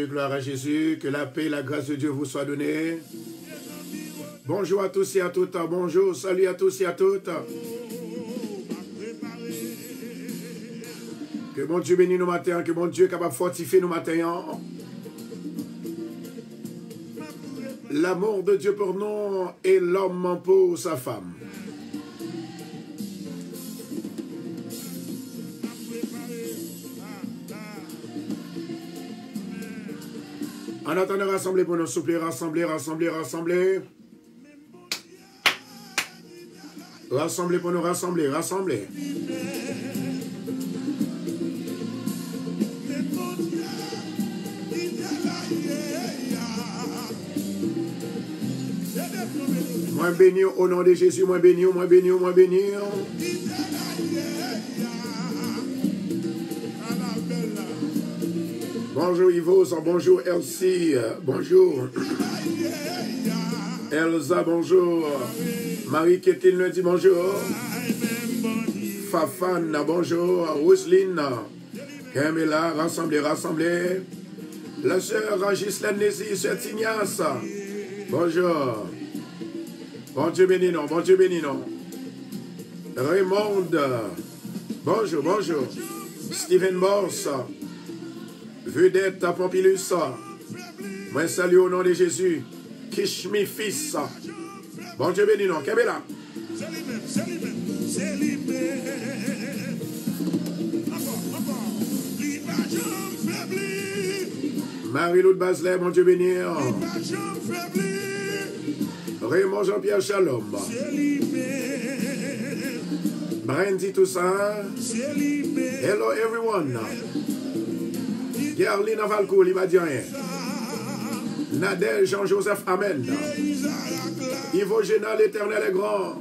Gloire à Jésus, que la paix et la grâce de Dieu vous soient données. Bonjour à tous et à toutes, bonjour, salut à tous et à toutes. Que mon Dieu bénisse nos matins, que mon Dieu est capable de fortifier nos matins. L'amour de Dieu pour nous et l'homme pour sa femme. En attendant de rassembler pour nous souffler, rassembler. Rassembler pour nous rassembler. Moi béni au nom de Jésus, moi béni. Bonjour Yvos, bonjour Elsie, bonjour Elsa, bonjour Marie-Kétine le dit bonjour, Fafane, bonjour, Roselyne, Camilla, rassemblez, la sœur Ghislaine Nézy, sœur Tignas, bonjour, bon Dieu béni non, Raymond, bonjour, Stephen Morse, Vedette Pompilus, moi salue au nom de Jésus, Kishmi fils, bon Dieu béni non, Kabela. Marie-Lou de Baselet, bon Dieu béni. Raymond Jean-Pierre Shalom. Brandy Toussaint. Hello everyone. Gerline Valcourt, il va dire rien. Nadège Jean-Joseph, amen. Yves Génal, l'éternel est grand.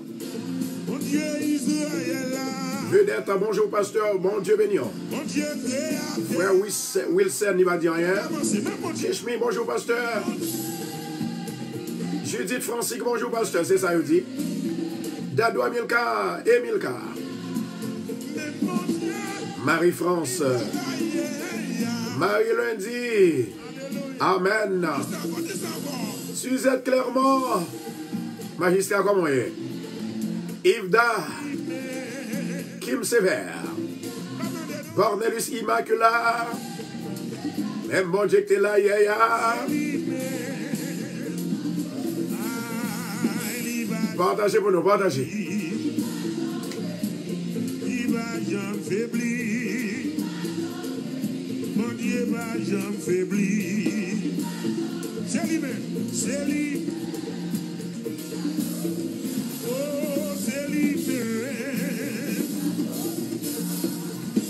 Vedette, bonjour pasteur, bon Dieu béni. Frère Wilson, il va dire rien. Kishmi, bonjour pasteur. Judith Francique, bonjour pasteur, c'est ça il dit. Dado Emilka, Marie-France. Marie-Lundi. Amen. Suzette Clermont. Magistrat, comment est? Yvda. Kim Sévère. Bornelus Immaculat. Même bon Dieu que t'es là, yaya. Partagez pour nous, partagez. Mon Dieu va jamais faiblir. C'est lui-même, c'est lui. Oh, c'est lui-même.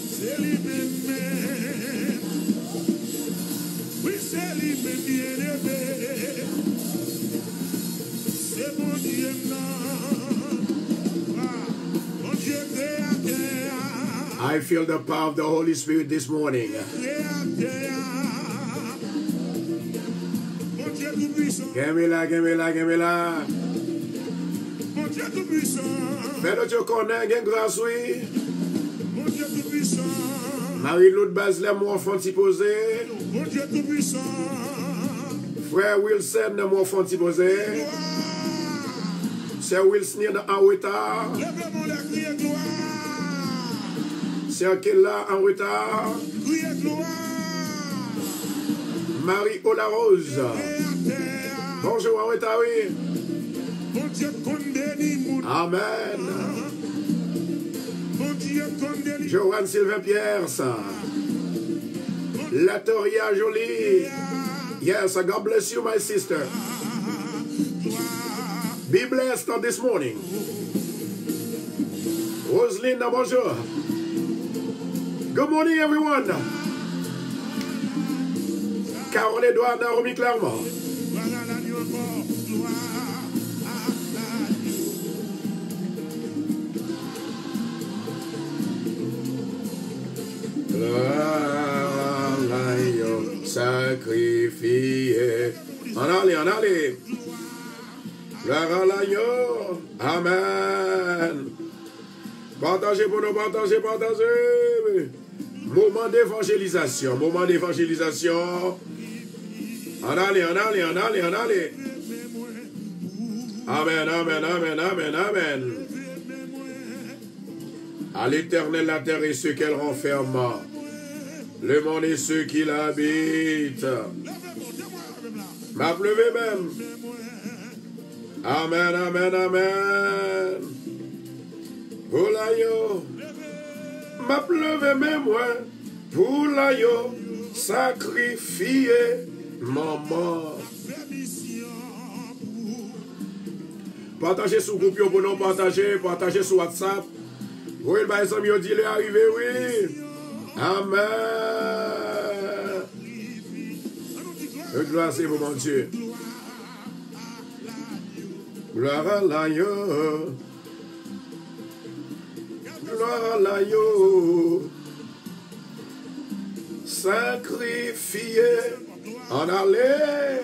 C'est lui-même. Oui, c'est lui-même bien-aimé. C'est mon Dieu, non. Mon Dieu, I feel the power of the Holy Spirit this morning. Gamela. Fais-le Dieu connaît, gain grâce, oui. Marie-Lou de Baselet, mon enfant t'y posé. Frère Wilson, mon enfant t'y posé. Sœur Wilson, en retard. Sœur Kella, en retard. Marie Olarose. Bonjour, en retard, oui. Amen. Joanne Sylvain Pierre, ça. Latoria Jolie. Yes, God bless you, my sister. Be blessed on this morning. Roselyne, bonjour. Good morning, everyone. Carole Edouard, Naomi Clermont. L'agneau sacrifié. En allez. Gloire à l'agneau. Amen. Partagez pour nous, partagez. Moment d'évangélisation. En allez. Amen. À l'Éternel la terre et ceux qu'elle renferme, le monde et ceux qui l'habitent. M'a pleuvé même. Amen. Pour l'agneau, m'a pleuvé même moi. Pour l'agneau, sacrifié mon mort. Partagez sur le groupe pour nous partagez sur WhatsApp. Oui, le amis dit il est arrivé, oui. Amen. Gloire à vous, mon Dieu. Gloire à l'agneau. Sacrifié en aller.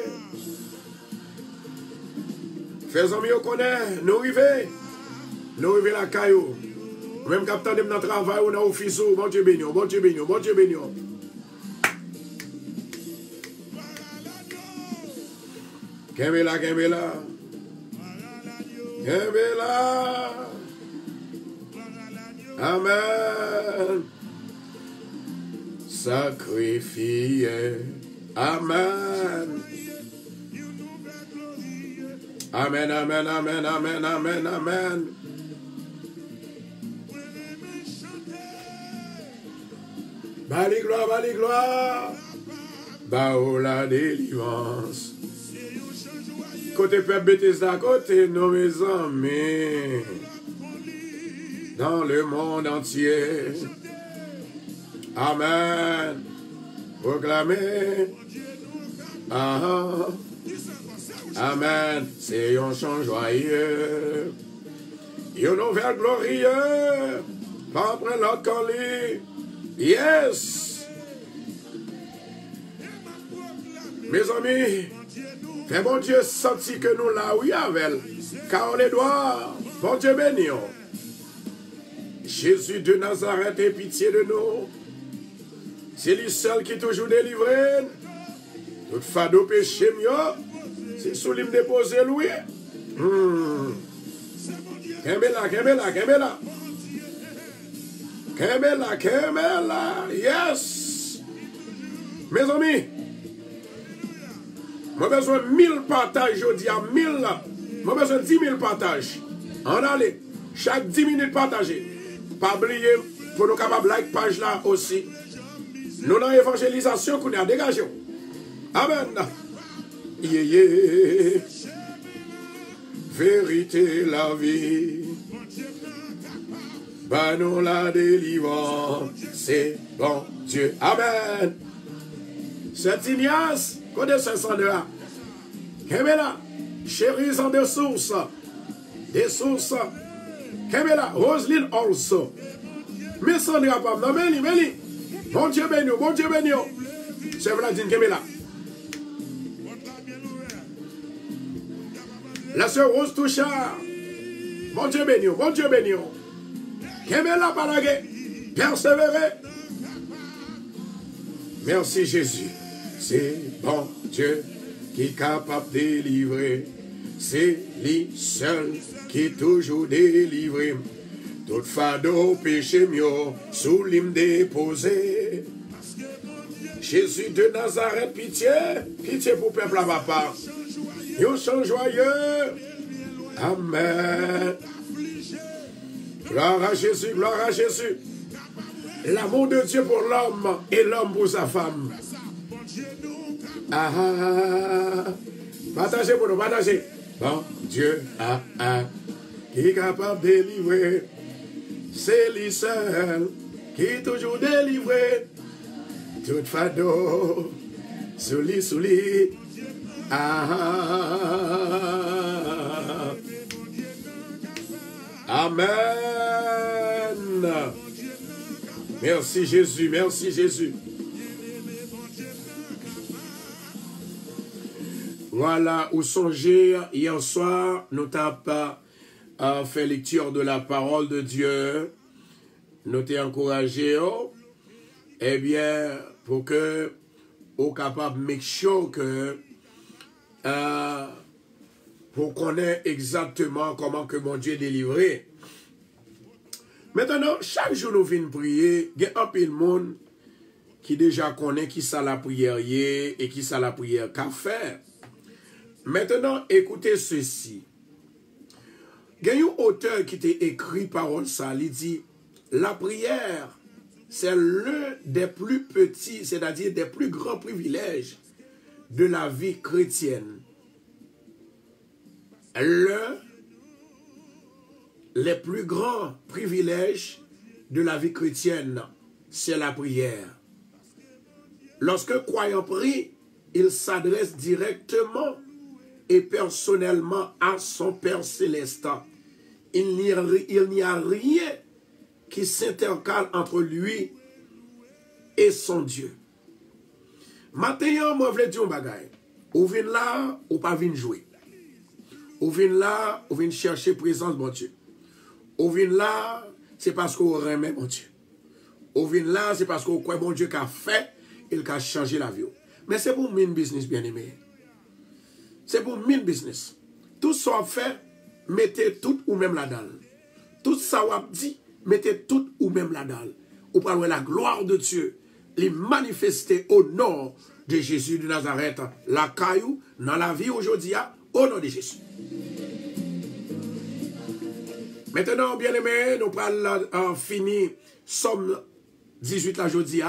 Faisons mieux connaître. Nous arrivons la caillou. Même quand on est dans le travail ou dans l'office, bon Dieu béni. Kembela. Amen. Sacrifié. Amen. Bali gloire. Bao la délivrance. Côté peuple Bethesda, côté nos mes amis. Dans le monde entier. Amen. Proclamez. Amen. C'est un chant joyeux. Une nouvelle glorieux. Pas après l'autre colis. Yes. Mes amis, fais bon Dieu sentir que nous là, oui, avec. Carole Edouard, bon Dieu béni. Jésus de Nazareth, aie pitié de nous. C'est lui seul qui toujours délivré. Tout fado péché mieux. C'est sous lui me déposer, lui. Kembela. Yes. Mes amis, j'ai besoin de 1000 partages aujourd'hui. 1000. J'ai besoin de 10 000 partages. En allez. Chaque 10 minutes partagez. Pas oublier pour nous capables de like page là aussi. Nous dans l'évangélisation qu'on a dégagé. Amen. Yeah. Vérité la vie. Bah nous la délivrons. C'est bon Dieu. Amen. C'est Ignace. Côté 502. Kembela. Chérie en des sources. Kembela. Roselyne also. Mais ça n'est pas. Non, Mélie. Bon Dieu béni. C'est Vladine Kembela. La sœur Rose Touchard. Bon Dieu béni. Kembela Palagé. Persévérer. Merci Jésus. C'est bon Dieu qui est capable de délivrer. C'est lui seul qui est toujours délivré. Tout fado péché mieux, sous l'hymne déposé. Jésus de Nazareth, pitié pour le peuple à papa. Nous sommes joyeux. Amen. Gloire à Jésus. L'amour de Dieu pour l'homme et l'homme pour sa femme. Partagez pour nous, partagez. Bon Dieu, qui est capable de délivrer. C'est lui seul qui toujours délivré. Tout fado, souli. Ah. Amen. Merci Jésus, merci Jésus. Voilà, où songez, hier soir, nous t'avons fait lecture de la parole de Dieu. Nous t'avons encouragé, eh bien, pour que vous capable de make sure que pour connaître exactement comment que mon Dieu est délivré. Maintenant, chaque jour nous venons prier, il y a un peu de monde qui déjà connaît qui ça la prière est et qui ça la prière qu'a fait. Maintenant, écoutez ceci. Il y a un auteur qui t'a écrit parole ça, il dit, la prière, c'est l'un des plus petits, c'est-à-dire des plus grands privilèges de la vie chrétienne. L'un des plus grands privilèges de la vie chrétienne, c'est la prière. Lorsque croyant prie, il s'adresse directement et personnellement à son Père céleste. Il n'y a rien qui s'intercale entre lui et son Dieu. Maintenant, moi, je veux dire un bagage. Ou vient là, ou pas vient jouer. Ou vient là, ou vient chercher présence, mon Dieu. Ou vient là, c'est parce qu'on remet, mon Dieu. Ou vient là, c'est parce qu'on croit, mon Dieu, qu'a fait, il a changé la vie. Mais c'est pour min business, bien aimé. C'est pour min business. Tout ça fait, mettez tout ou même la dalle. Tout ça on dit, mettez tout ou même la dalle. Ou parlez la gloire de Dieu, les manifester au nom de Jésus de Nazareth, la caillou, dans la vie aujourd'hui, au nom de Jésus. Maintenant, bien aimé, nous parlons fini Somme 18 la aujourd'hui.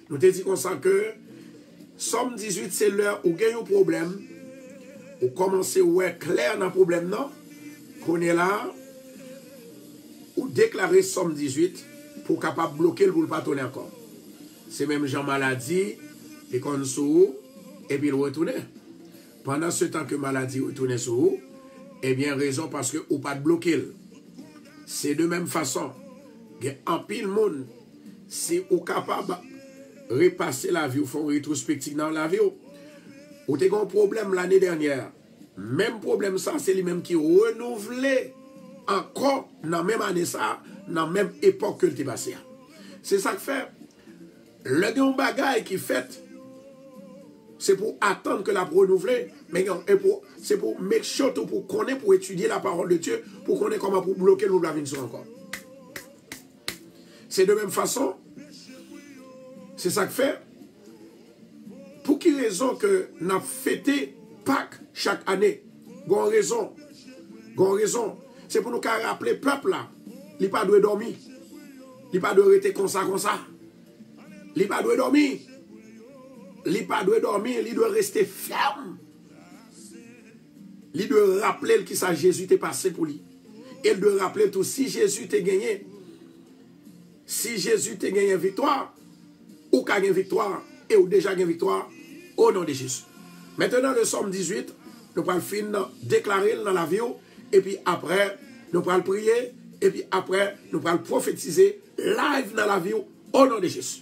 Nous te dit comme ça que Somme 18, c'est l'heure où il y a un problème. Ou commencer à être clair dans le problème, non? Qu'on est là, ou déclarer Somme 18 pour capable bloquer le boule pas tourner encore. C'est même Jean maladie, et qu'on sous, et puis il retourne. Pendant ce temps que maladie retourne sur vous, eh bien, raison parce que ou pas de bloquer. C'est de même façon. En pile monde, si vous capable de repasser la vie, ou faire une rétrospective dans la vie, ou t'es un problème l'année dernière, même problème ça, c'est lui-même qui renouvelé encore dans la même année ça, dans la même époque que le t'es passé. C'est ça que fait. Le grand bagaille qui fait, c'est pour attendre que la renouveler, mais c'est pour make sure, pour connaître, pour étudier la parole de Dieu, pour connaître comment pour bloquer le la vie encore. C'est de même façon, c'est ça que fait. Pour quelle raison que nous avons fêté Pâques chaque année? Gon raison. C'est pour nous rappeler le peuple là. Il n'a pas de dormir. Il n'a pas de rester comme ça. Il n'a pas de dormir. Il doit rester ferme. Il doit rappeler que ça Jésus t'est passé pour lui. Il doit rappeler tout si Jésus t'a gagné. Si Jésus t'a gagné victoire, ou qu'a gagné victoire, et ou déjà gagné victoire, au nom de Jésus. Maintenant, le Somme 18, nous allons finir déclarer dans la vie, et puis après, nous allons prier, et puis après, nous allons prophétiser live dans la vie, au nom de Jésus.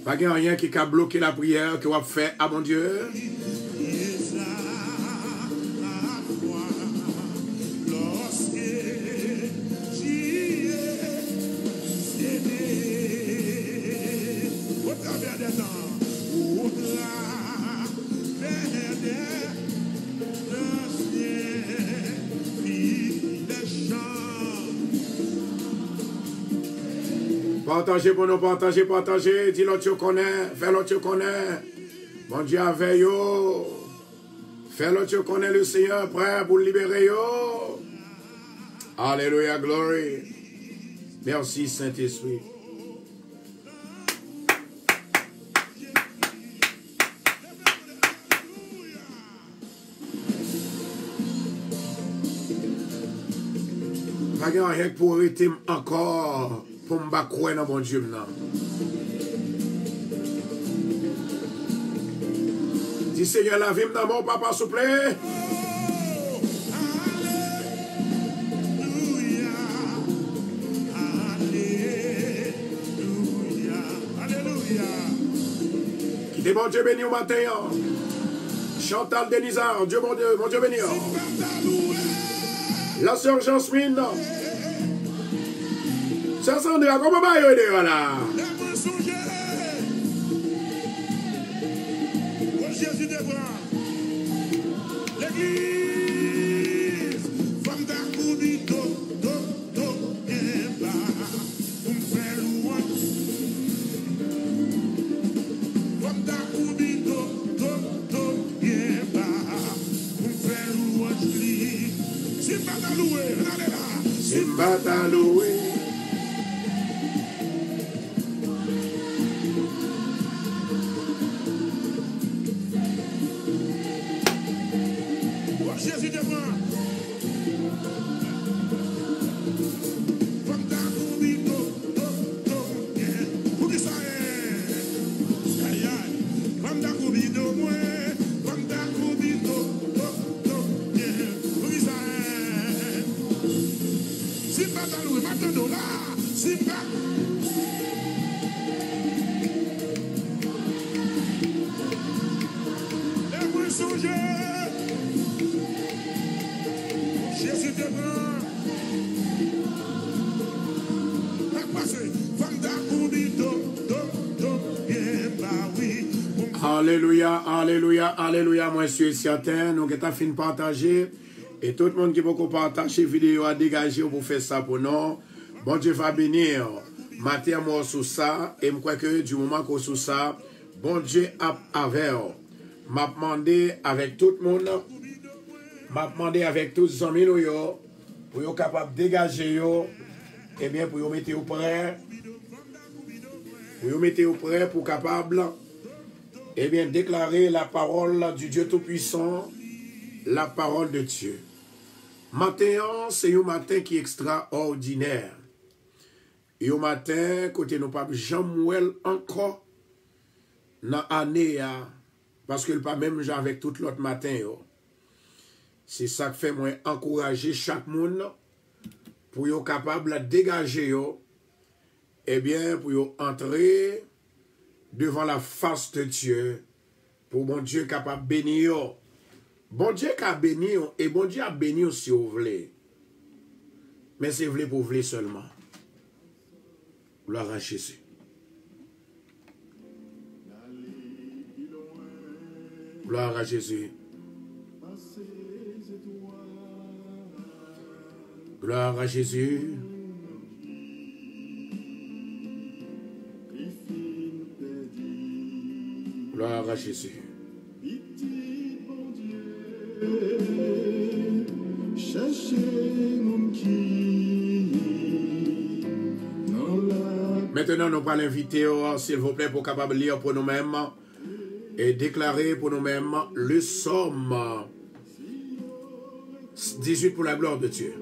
Pas de rien qui a bloqué la prière que vous avez fait à mon Dieu. Partagez pour nous, partagez. Dis l'autre tu connais, fais l'autre tu connais. Bon Dieu avec yo. Fais-le tu connais le Seigneur prêt pour libérer yo. Alléluia, glory. Merci Saint-Esprit. Pas rien pour arrêter encore pour me croire dans mon Dieu maintenant. Dis Seigneur, la vie dans mon papa, s'il vous plaît. Qui est mon Dieu béni au matin. Chantal Denizard, Dieu mon Dieu béni. La sœur Jasmine. Ça Sandra, comment va y aller là? Jésus des bras. L'église. Femme d'Akoubi, do, et bas. On fait louange. Femme d'Akoubi, do, et bas. On fait louange. Simba Taloué, allez là. Simba Taloué. Jésus devant. Femme d'Akoubi, do, yeah. Pour qui ça est? Aïe, aïe. Femme d'Akoubi, do, moi. Femme d'Akoubi, do, yeah. Pour qui ça est? Simba Taloué, maintenant là. Simba. Et vous songez. Jésus devant. Alléluia, alléluia, alléluia. Moi, je suis certain, nous qui avons fini de partager. Et tout le monde qui veut partager la vidéo a dégagé pour faire ça pour nous. Bon Dieu va bénir. Matin, moi, sur ça. Et je crois que du moment qu'on sur ça, bon Dieu a avec. M'a demandé avec tout le monde. M'a demandé avec tous les amis pour être capable de dégager et bien pour mettre au prêt. Pour mettre au prêt pour capable et bien déclarer la parole du Dieu Tout-Puissant, la parole de Dieu. Matin, c'est un matin qui est extraordinaire. Et au matin, côté nous pas jamais encore dans l'année, parce que le pas même avec tout l'autre matin. C'est ça que fait moi encourager chaque monde pour être capable de dégager et bien pour entrer devant la face de Dieu pour bon Dieu capable de bénir. Bon Dieu qui a béni et bon Dieu a béni si vous voulez. Mais c'est voulez pour voulez seulement. Gloire à Jésus. Gloire à Jésus. Gloire à Jésus. Gloire à Jésus. Maintenant, nous allons l'inviter, s'il vous plaît, pour capable lire pour nous-mêmes et déclarer pour nous-mêmes le psaume 18 pour la gloire de Dieu.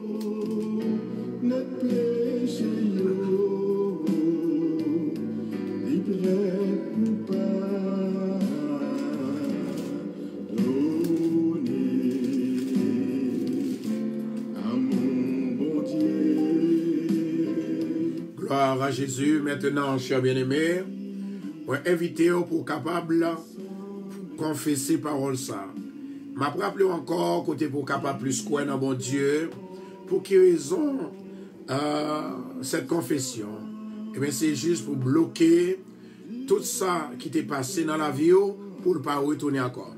Gloire à Jésus. Maintenant, chers bien-aimés, on est invité pour capable de confesser parole ça. Je me rappelle encore côté pour capable plus quoi dans mon Dieu. Pour quelle raison cette confession? Eh bien, c'est juste pour bloquer tout ça qui t'est passé dans la vie pour ne pas retourner encore.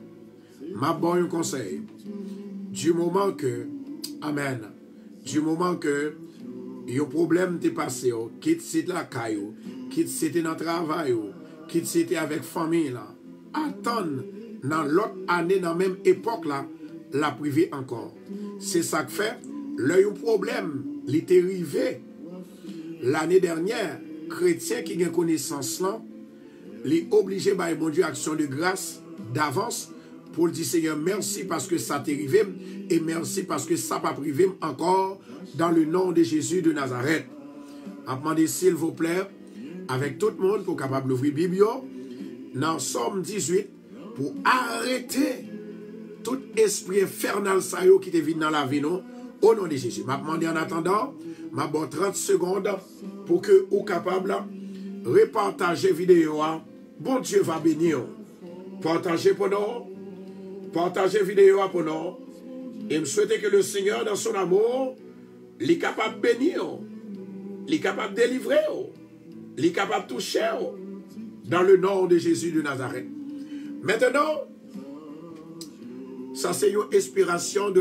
Ma bonne conseil, du moment que, amen, du moment que un problème t'est passé, quitte c'était la caillou, quitte c'était dans le travail, quitte c'était avec famille là, attendre dans l'autre année, dans la même époque là, la privée encore. C'est ça que fait, le problème, il était arrivé l'année dernière, chrétien qui a connaissance là, il est obligé par mon Dieu action de grâce d'avance pour dire Seigneur merci parce que ça t'est arrivé et merci parce que ça pas privé encore dans le nom de Jésus de Nazareth. Je demande s'il vous plaît avec tout le monde pour capable d'ouvrir la Bible dans Somme 18 pour arrêter tout esprit infernal qui te vient dans la vie nous, au nom de Jésus. Je demande en attendant, je donne 30 secondes pour que vous capable de repartager la vidéo. Bon Dieu va bénir. Partagez pour nous. Partagez la vidéo pour nous. Et me souhaiter que le Seigneur, dans son amour, il est capable de bénir. Il est capable de délivrer. Il est capable de toucher. Dans le nom de Jésus de Nazareth. Maintenant, ça c'est une inspiration de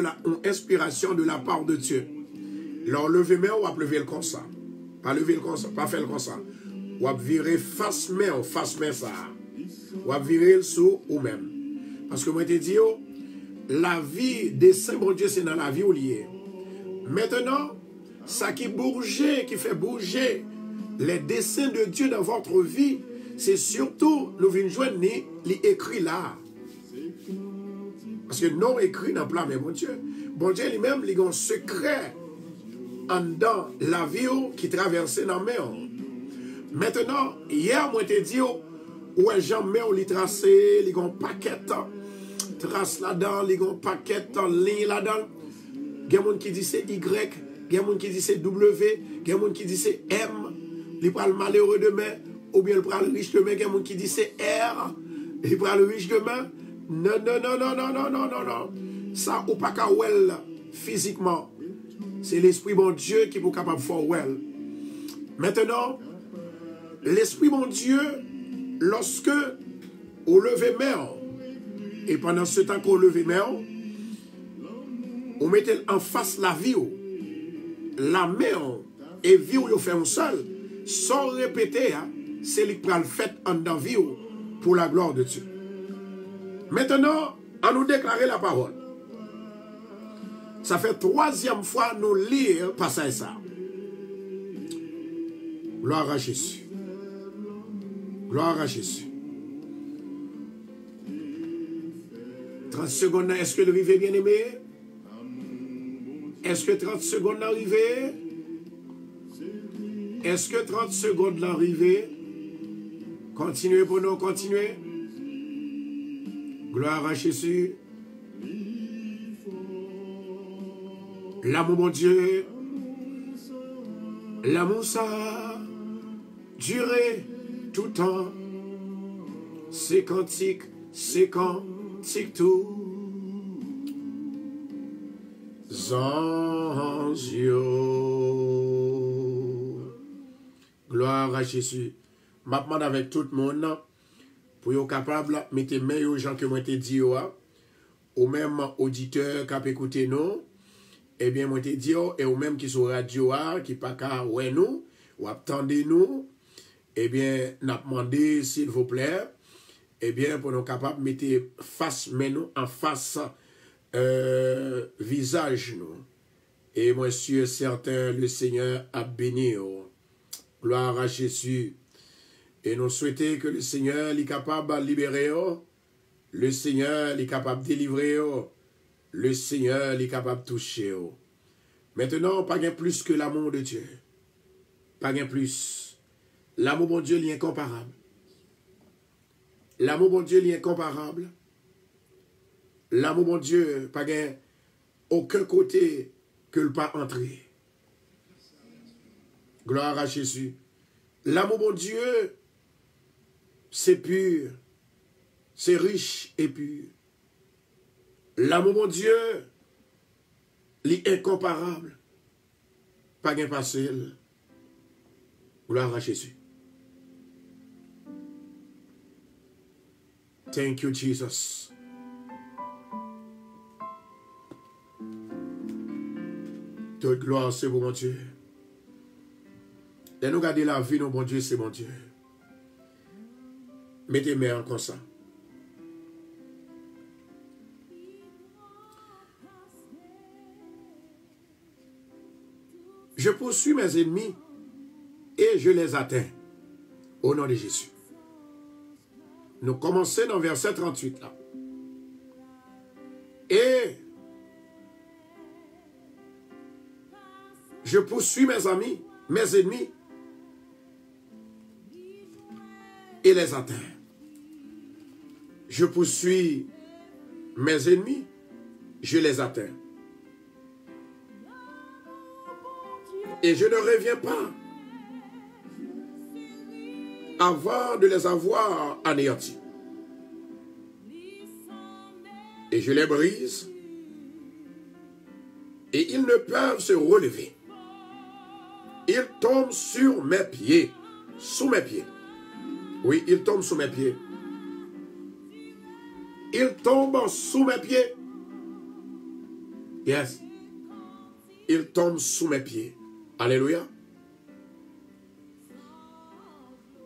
la part de Dieu. Alors, levez main ou lever le comme ça. Pas lever le comme ça, pas faire le comme ça. Ou virer face main ça. Ou virer le sous ou même. Parce que moi je te dis, la vie des saints, bon Dieu, c'est dans la vie où lié. Maintenant, ça qui bouge, qui fait bouger les desseins de Dieu dans votre vie, c'est surtout, nous venons joindre les écrits là. Parce que non écrit dans le plan, mais mon Dieu lui-même, il a un secret en dedans la vie qui traversait dans la mer. Maintenant, hier, moi, je te dit, où est jamais on les tracé, ils ont un paquet trace là-dedans, ils ont un paquet ligne là-dedans. Il y a des gens qui disent c'est Y, il y a des gens qui disent c'est W, il y a des gens qui disent c'est M, ils prennent le malheureux demain, ou bien ils prennent le riche demain, il y a des gens qui disent c'est R, ils prennent le riche demain. Non. Ça, ou pas qu'à well physiquement. C'est l'Esprit bon Dieu qui est capable de faire well. Maintenant, l'Esprit mon Dieu, lorsque on levez main, et pendant ce temps qu'on levez main, on mettait en face la vie, la main et vie où on fait un seul, sans répéter, c'est lui qui prend le fait en dans vie pour la gloire de Dieu. Maintenant, on nous déclarer la parole. Ça fait 3e fois nous lire passage ça. Gloire à Jésus. Gloire à Jésus. 30 secondes, est-ce que l'arrivée bien aimé? Est-ce que 30 secondes l'arrivée? Est-ce que 30 secondes l'arrivée? Continuez pour nous, continuez. Gloire à Jésus. L'amour, mon Dieu. L'amour, ça durer tout le temps. C'est cantique tout. Zanzio. Gloire à Jésus. Je demande avec tout le monde pour être capable de mettre les meilleurs gens que moi te dit, ou même auditeurs qui ont écouté nous, eh bien, moi te dit, et ou même qui sont radio, qui pas qu'à ouais nous, ou attendez nous, eh bien, n'a demandé, s'il vous plaît, eh bien, pour nous capables de mettre face, mais nous, en face, visage, nous. Et moi, sûr, certain, le Seigneur a béni. Gloire à Jésus. Et nous souhaitons que le Seigneur est capable de libérer, le Seigneur est capable de délivrer, le Seigneur est capable de toucher. Maintenant, pas plus que l'amour de Dieu. Pas plus. L'amour de Dieu est incomparable. L'amour de Dieu est incomparable. L'amour de Dieu, pas aucun côté que le pas entrer. Gloire à Jésus. L'amour de Dieu, c'est pur, c'est riche et pur. L'amour de Dieu, est incomparable. Pas gain facile. Gloire à Jésus. Thank you, Jesus. Toute gloire, c'est pour mon Dieu. Et nous garder la vie, nous, bon Dieu, c'est mon Dieu. Mettez main comme ça. Je poursuis mes ennemis et je les atteins. Au nom de Jésus. Nous commençons dans verset 38 là. Et je poursuis mes amis, mes ennemis et les atteins. Je poursuis mes ennemis, je les atteins. Et je ne reviens pas avant de les avoir anéantis. Et je les brise, et ils ne peuvent se relever. Ils tombent sur mes pieds, sous mes pieds. Oui, ils tombent sous mes pieds. Ils tombent sous mes pieds. Yes. Ils tombent sous mes pieds. Alléluia.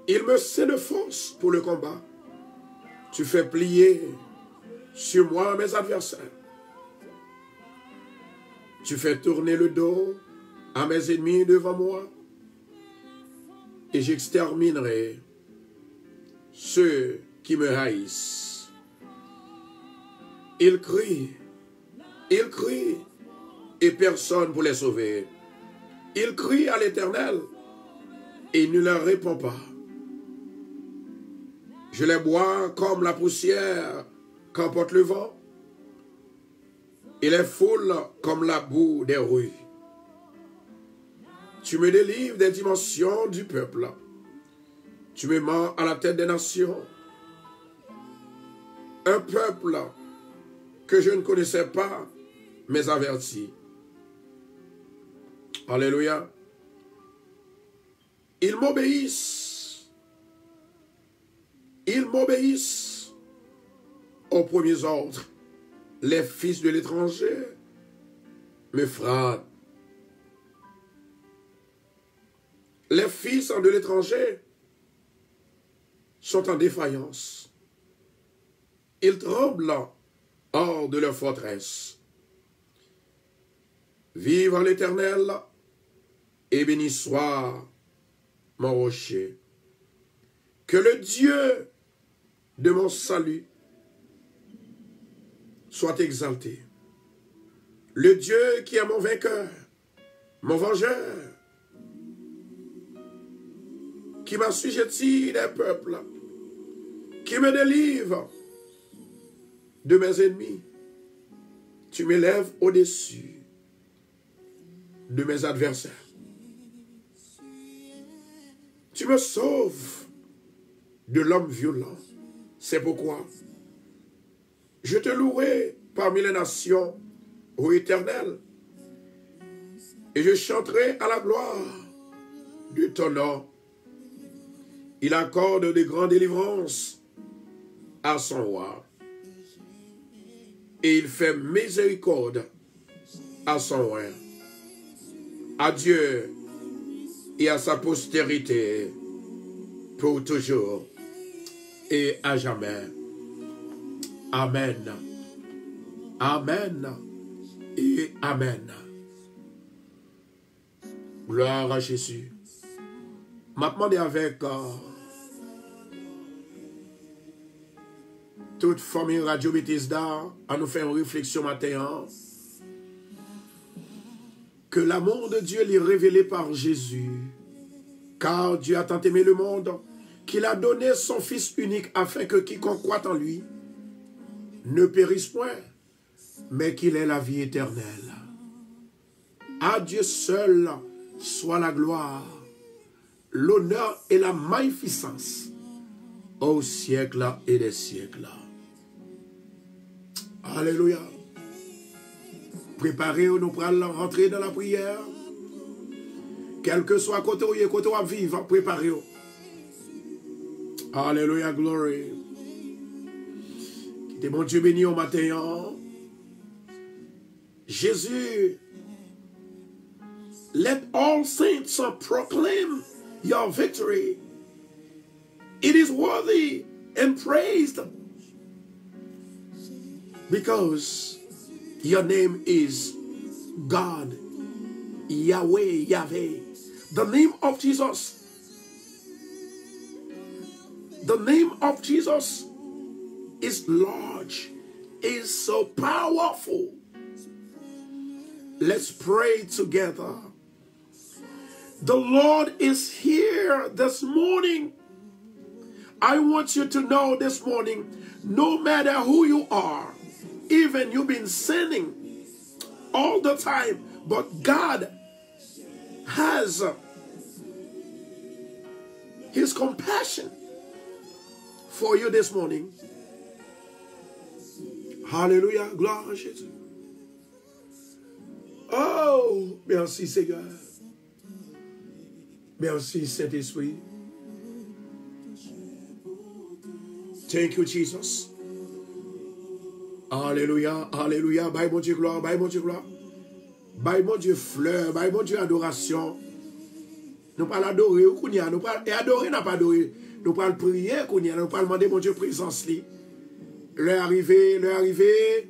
Il me sait de force pour le combat. Tu fais plier sur moi mes adversaires. Tu fais tourner le dos à mes ennemis devant moi. Et j'exterminerai ceux qui me haïssent. Ils crient, et personne pour les sauver. Ils crient à l'Éternel, et il ne leur répond pas. Je les bois comme la poussière qu'emporte le vent, et les foule comme la boue des rues. Tu me délivres des dimensions du peuple. Tu me mets à la tête des nations. Un peuple que je ne connaissais pas m'est averti. Alléluia. Ils m'obéissent. Ils m'obéissent aux premiers ordres. Les fils de l'étranger me frappent. Les fils de l'étranger sont en défaillance. Ils tremblent hors de leur forteresse. Vive en l'Éternel et béni soit mon rocher. Que le Dieu de mon salut soit exalté. Le Dieu qui est mon vainqueur, mon vengeur, qui m'assujettit des peuples, qui me délivre de mes ennemis. Tu m'élèves au-dessus de mes adversaires. Tu me sauves de l'homme violent. C'est pourquoi je te louerai parmi les nations, ô Éternel, et je chanterai à la gloire de ton nom. Il accorde de grandes délivrances à son roi, et il fait miséricorde à son roi. À Dieu et à sa postérité pour toujours et à jamais. Amen. Amen et amen. Gloire à Jésus. M'a demandé avec toute famille Radio Bethesda à nous faire une réflexion matin. Que l'amour de Dieu est révélé par Jésus. Car Dieu a tant aimé le monde qu'il a donné son Fils unique afin que quiconque croit en lui ne périsse point, mais qu'il ait la vie éternelle. À Dieu seul soit la gloire, l'honneur et la magnificence au siècle et des siècles. Alléluia. Préparez-vous, nous pourrons rentrer dans la prière. Quel que soit côté où vous à vivre, préparez-vous. Alléluia, glory. Que mon Dieu béni au matin. Jésus, let all saints proclaim your victory. It is worthy and praised because your name is God Yahweh, Yahweh. The name of Jesus. The name of Jesus is large, is so powerful. Let's pray together. The Lord is here this morning. I want you to know this morning, no matter who you are, even you've been sinning all the time, but God has His compassion for you this morning. Hallelujah, gloire à Jésus. Oh, merci Seigneur. Merci Saint-Esprit. Thank you, Jesus. Alléluia, alléluia. Bye mon Dieu gloire, bye mon Dieu gloire. Bye mon Dieu fleur, bye mon Dieu adoration. Nous pas l'adorer ou kounia, nous pas et adorer n'a pas adorer. Nous pas le prier kounia, nous pas demander mon Dieu présence li. L'heure arrivée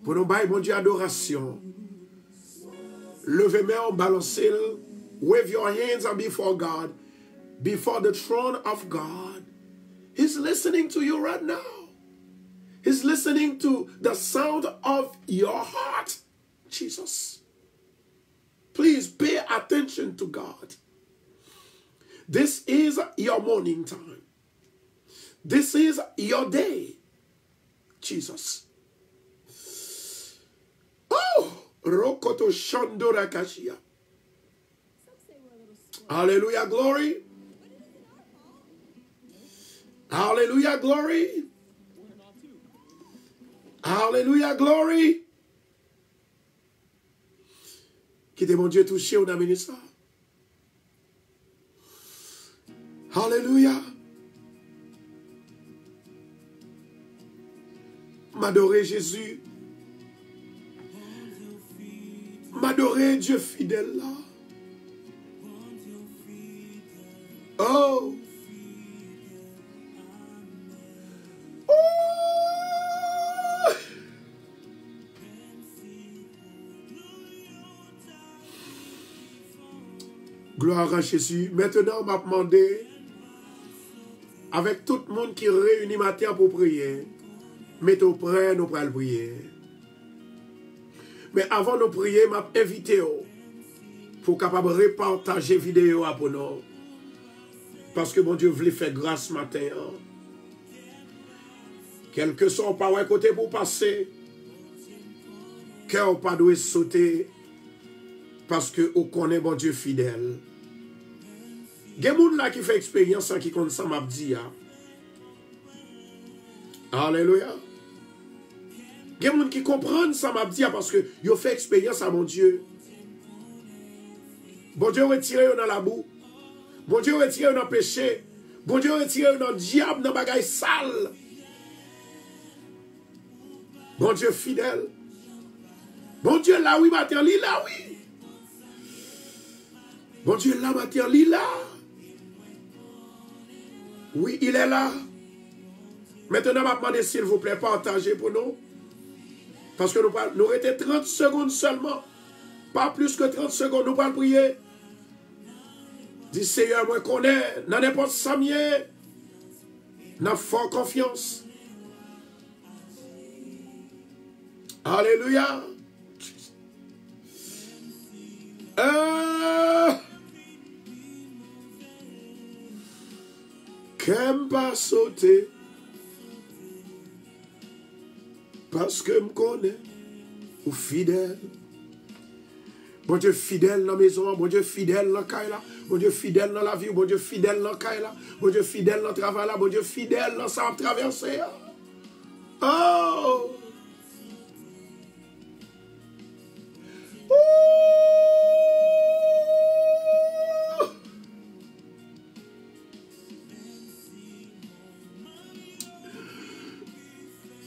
pour nous bye mon Dieu adoration. Levez main, balancez. Wave your hands and before God, before the throne of God. He's listening to you right now. He's listening to the sound of your heart. Jesus. Please pay attention to God. This is your morning time. This is your day. Jesus. Oh, Rokoto Shandora Kashia. Hallelujah, glory. Hallelujah, glory. Hallelujah, glory. Quittez mon Dieu touché, on a mené ça. Hallelujah. M'adorer Jésus. M'adorer Dieu fidèle là. Oh. Oh. Gloire à Jésus. Maintenant, on m'a demandé, avec tout le monde qui réunit matin pour prier, mettez-vous prêt, nous pourrons prier. Mais avant de prier, m'a invité pour capable repartager vidéo pour nous. Parce que mon Dieu voulait faire grâce matin. Quel que soit par un côté pour passer, cœur pas doit sauter, parce que on connaît mon Dieu fidèle. Il y a des gens qui font expérience qui compte ça m'a dit. Alléluia. Il y a des gens qui comprennent ça m'a dit parce que ils ont fait expérience à mon Dieu. Bon Dieu retire dans la boue. Bon Dieu retire dans le péché. Bon Dieu retire dans le diable, dans le bagage sale. Bon Dieu fidèle. Bon Dieu là oui, matin, li là oui. Bon Dieu là matin, li là. Oui, il est là. Maintenant, je vais demander s'il vous plaît, partagez pour nous. Parce que nous restons 30 secondes seulement. Pas plus que 30 secondes, nous allons prier. Dis Seigneur, moi connais, dans n'importe ça mieux, n'a fort confiance. Alléluia. Qu'aime pas sauter, parce que me connais, ou fidèle. Bon Dieu fidèle dans la maison, bon Dieu fidèle dans la caille là, bon Dieu fidèle dans la vie, bon Dieu fidèle dans la caille là, bon Dieu fidèle dans le travail là, bon Dieu fidèle dans ça traverser. Oh!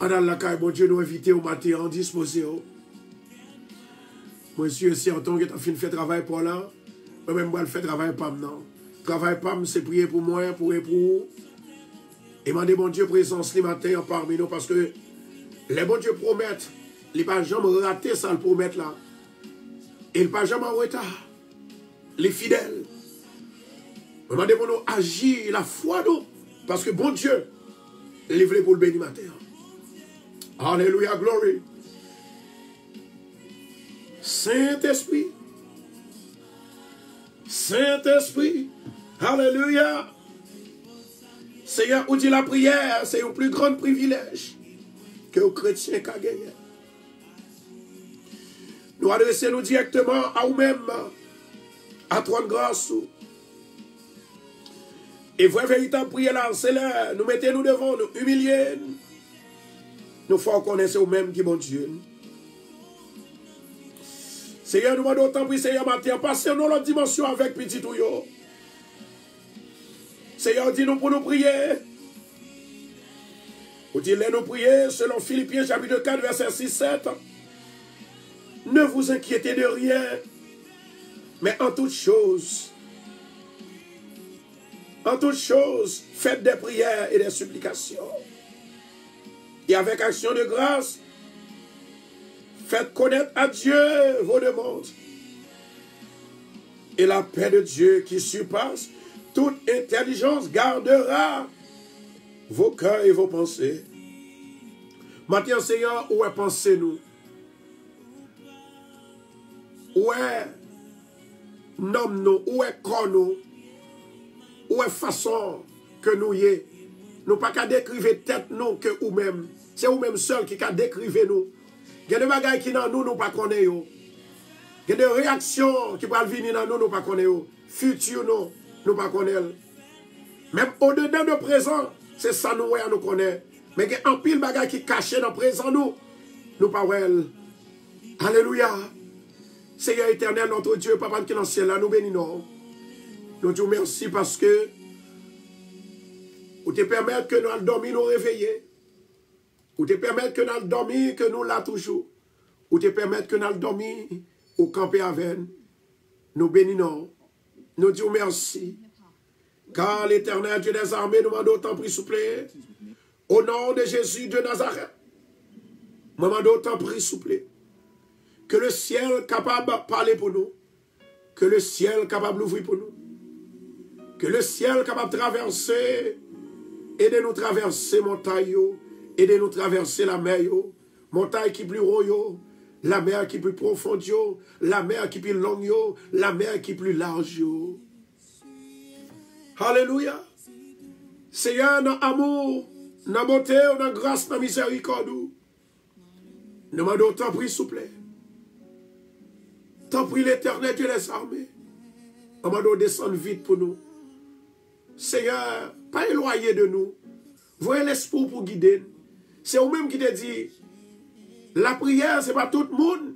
En dans la caille, bon Dieu nous invite au matin, en disposer. Monsieur, si en tant que tu as fini de faire travail pour là, moi-même, je fais travail pas maintenant. Travail pas, c'est prier pour moi, pour époux. Et demander mon Dieu présence les matins parmi nous parce que les bons Dieu promettent, les pas jamais rater ça le promettre là. Il n'est pas jamais en retard. Les fidèles. Demandez pour nous agir la foi, nous. Parce que bon Dieu, livré pour le béni matin. Alléluia, glory. Saint-Esprit. Saint-Esprit. Alléluia. Seigneur, où dit la prière, c'est un plus grand privilège que aux chrétiens qui ont gagné. Nous adressons-nous directement à nous-mêmes, à toi de grâce. Et vraie véritable prière là, c'est là, nous mettons-nous devant, nous humilier. Nous faut connaître nous-mêmes qui est bon Dieu. Seigneur, nous demandons autant prier, Seigneur, matin, passez-nous l'autre dimension avec petit touyo. Seigneur, dis-nous pour nous prier. Vous dites, nous prier selon Philippiens chapitre 4, verset 6-7. Ne vous inquiétez de rien, mais en toutes choses, faites des prières et des supplications. Et avec action de grâce, faites connaître à Dieu vos demandes. Et la paix de Dieu qui surpasse toute intelligence gardera vos cœurs et vos pensées. Maintenant, Seigneur, où est pensée-nous? Où est nom-nous? Où est corps-nous? Où est façon que nous y est? Nous pas qu'à décrire tête nous que nous-mêmes. C'est nous-mêmes seuls qui qu'à décrire nous. Il y a des bagailles qui dans nous, nous pas connaissons. Il y a des réactions qui peuvent venir dans nous, nous pas connaissons. Futur, nous pas connaissons. Même au-dedans de présent, c'est ça nous connaissons. Mais il y a un pile bagaille qui caché dans le présent, nous pas connaissons. Alléluia. Seigneur éternel, notre Dieu, Papa qui est dans le ciel, là, nous bénissons. Nous te remercions parce que vous te permettez que nous allons dormir, nous réveiller. Vous te permettez que nous allons dormir, que nous là toujours. Vous te permettez que nous allons dormir, au camper avec nous bénissons. Nous disons merci. Car l'éternel Dieu des armées nous demande autant pris s'il vous plaît. Au nom de Jésus de Nazareth, nous demande autant pris s'il vous plaît. Que le ciel capable de parler pour nous. Que le ciel capable d'ouvrir pour nous. Que le ciel capable de traverser. Aidez-nous traverser montagne. Aidez-nous traverser la mer. Montagne qui est plus haut. La mer qui est plus profonde. La mer qui est plus longue. La mer qui est plus large. Alléluia. Seigneur, dans l'amour, dans la beauté, dans la grâce, dans la miséricorde. Nous demandons autant pris s'il vous plaît. Tant pris l'éternel Dieu des armées. On va nous descendre vite pour nous. Seigneur, pas éloigné de nous. Voyez l'esprit pour guider. C'est vous-même qui te dit, la prière, ce n'est pas tout le monde.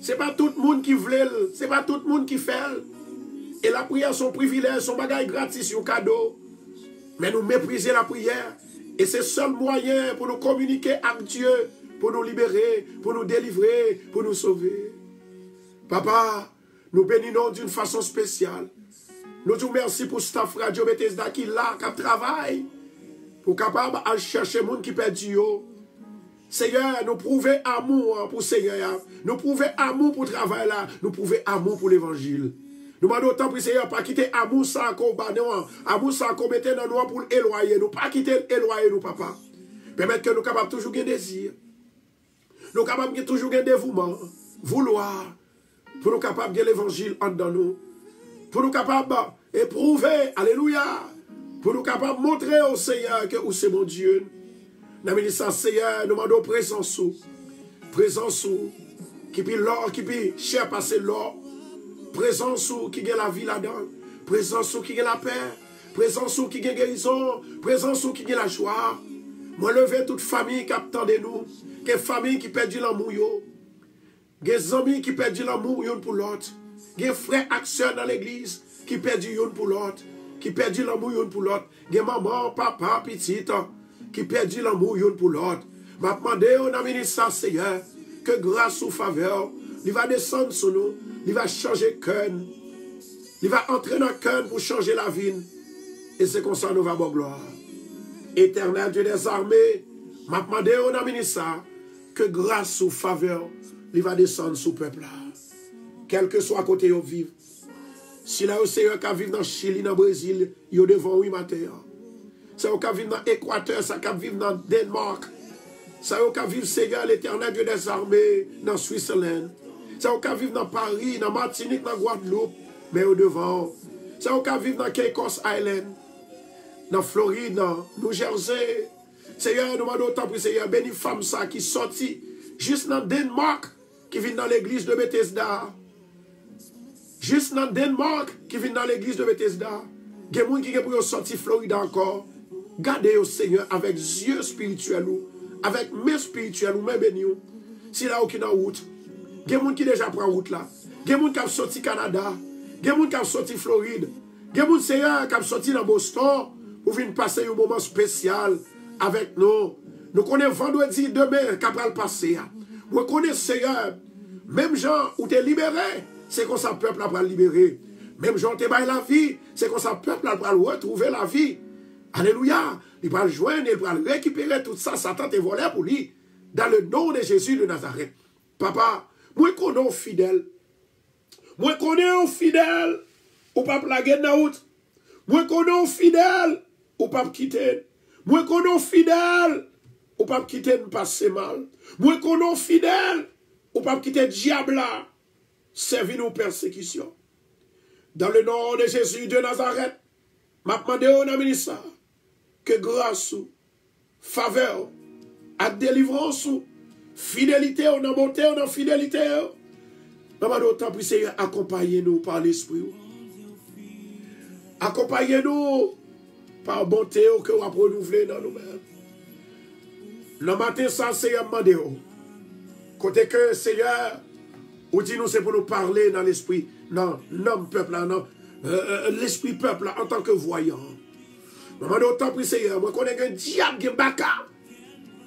Ce n'est pas tout le monde qui veut. Ce n'est pas tout le monde qui fait. Et la prière, son privilège, son bagage gratis, son cadeau. Mais nous mépriser la prière. Et c'est le seul moyen pour nous communiquer avec Dieu, pour nous libérer, pour nous délivrer, pour nous sauver. Papa, nous bénissons d'une façon spéciale. Nous te remercions pour staff Radio Bethesda qui est là, qui travaille, pour capable de chercher les gens qui perdent. Seigneur, nous prouvons amour pour Seigneur. Nous prouvons amour pour le travail là. Nous prouvons amour pour l'évangile. Nous demandons autant pour Seigneur, pas quitter amour sans combat, amour sans qu'on mette dans nous pour éloigner nous. Pas quitter éloigner nous, papa. Permettre que nous sommes capables de toujours gagner désir. Nous sommes capables de toujours gagner dévouement, vouloir. Pour nous capables de l'évangile en dans nous. Pour nous capables d'éprouver, alléluia. Pour nous capables de montrer au Seigneur que c'est mon Dieu. Nous avons dit ça, Seigneur, nous demandons présence. Présence qui peut l'or, qui peut cher passer l'or. Présence qui a la vie là-dedans. Présence qui a la paix. Présence qui a guérison. Présence qui a la joie. Moi, lever toute famille qui attend de nous. Quelle famille qui perd l'amour. Des amis qui perdent l'amour l'un pour l'autre. Des frères et sœurs dans l'église qui perdent l'un pour l'autre. Qui perdent l'amour l'un pour l'autre. Des mamans, papa, petite qui perdent l'amour l'un pour l'autre. Je demande au nom ça, Seigneur, que grâce ou faveur, il va descendre sur nous. Il va changer cœur. Il va entrer dans le cœur pour changer la vie. Et c'est comme ça nous va avoir gloire. Éternel Dieu des armées, je demande au nom ça, que grâce ou faveur, il va descendre sur le peuple là. quel que soit côté où vivre. Si là, Seigneur, qui vivent dans le Chili, dans le Brésil, ils sont devant oui, matin. C'est eux qui vivent dans l'Équateur, c'est eux qui vivent dans le Danemark. C'est eux qui vivent, Seigneur, l'Éternel Dieu des armées, dans Switzerland. C'est eux qui vivent dans Paris, dans Martinique, dans Guadeloupe, mais au devant. C'est eux qui vivent dans Caicos Island, dans Floride, dans New Jersey. Seigneur, nous demandons autant pour Seigneur, bénis femme ça qui sortit juste dans Danemark, qui vient dans l'église de Bethesda. Juste dans Danemark, qui vient dans l'église de Bethesda. Il y a des gens qui sont sortis Floride encore. Gardez au Seigneur avec yeux spirituels, avec mains spirituelles, même bénis. Si là, qui est en route, il y a des gens qui déjà prennent route là. Il y a des gens qui sont sortis Canada. Il y a des gens qui sont sortis Floride. Il y a des gens qui sont sortis dans Boston pour venir passer un moment spécial avec nous. Nous connaissons vendredi demain qui va le passer. Nous connaissons Seigneur. Même gens où tu es libéré, c'est comme ça le peuple va libérer. Même gens qui baillent la vie, c'est comme ça le peuple va retrouver la vie. Alléluia. Il va le joindre, il va récupérer tout ça. Satan te volé pour lui. Dans le nom de Jésus de Nazareth. Papa, moi connais un fidèle. Moi connais un fidèle. Ou pas plaguer dans route. Moi connais un fidèle. Ou pas quitter. Moi connais un fidèle. Ou pas quitter de passer mal. Moi connais un fidèle. Ou pas quitter diable là. Servir nos persécutions. Dans le nom de Jésus de Nazareth. M'a demandé au ministère que grâce, faveur, à délivrance, fidélité, on a monté, on a fidélité. Maman, d'autant plus, Seigneur, accompagnez-nous par l'Esprit. Accompagnez-nous par bonté que vous avez renouvelé dans nous-mêmes. Le matin, ça, Seigneur, demandez. Côté que, Seigneur, ou dit-nous, c'est pour nous parler dans l'Esprit. Non, l'homme peuple, non. L'Esprit peuple, en tant que voyant. Maman, d'autant plus, Seigneur, moi, connais un diable qui est baka,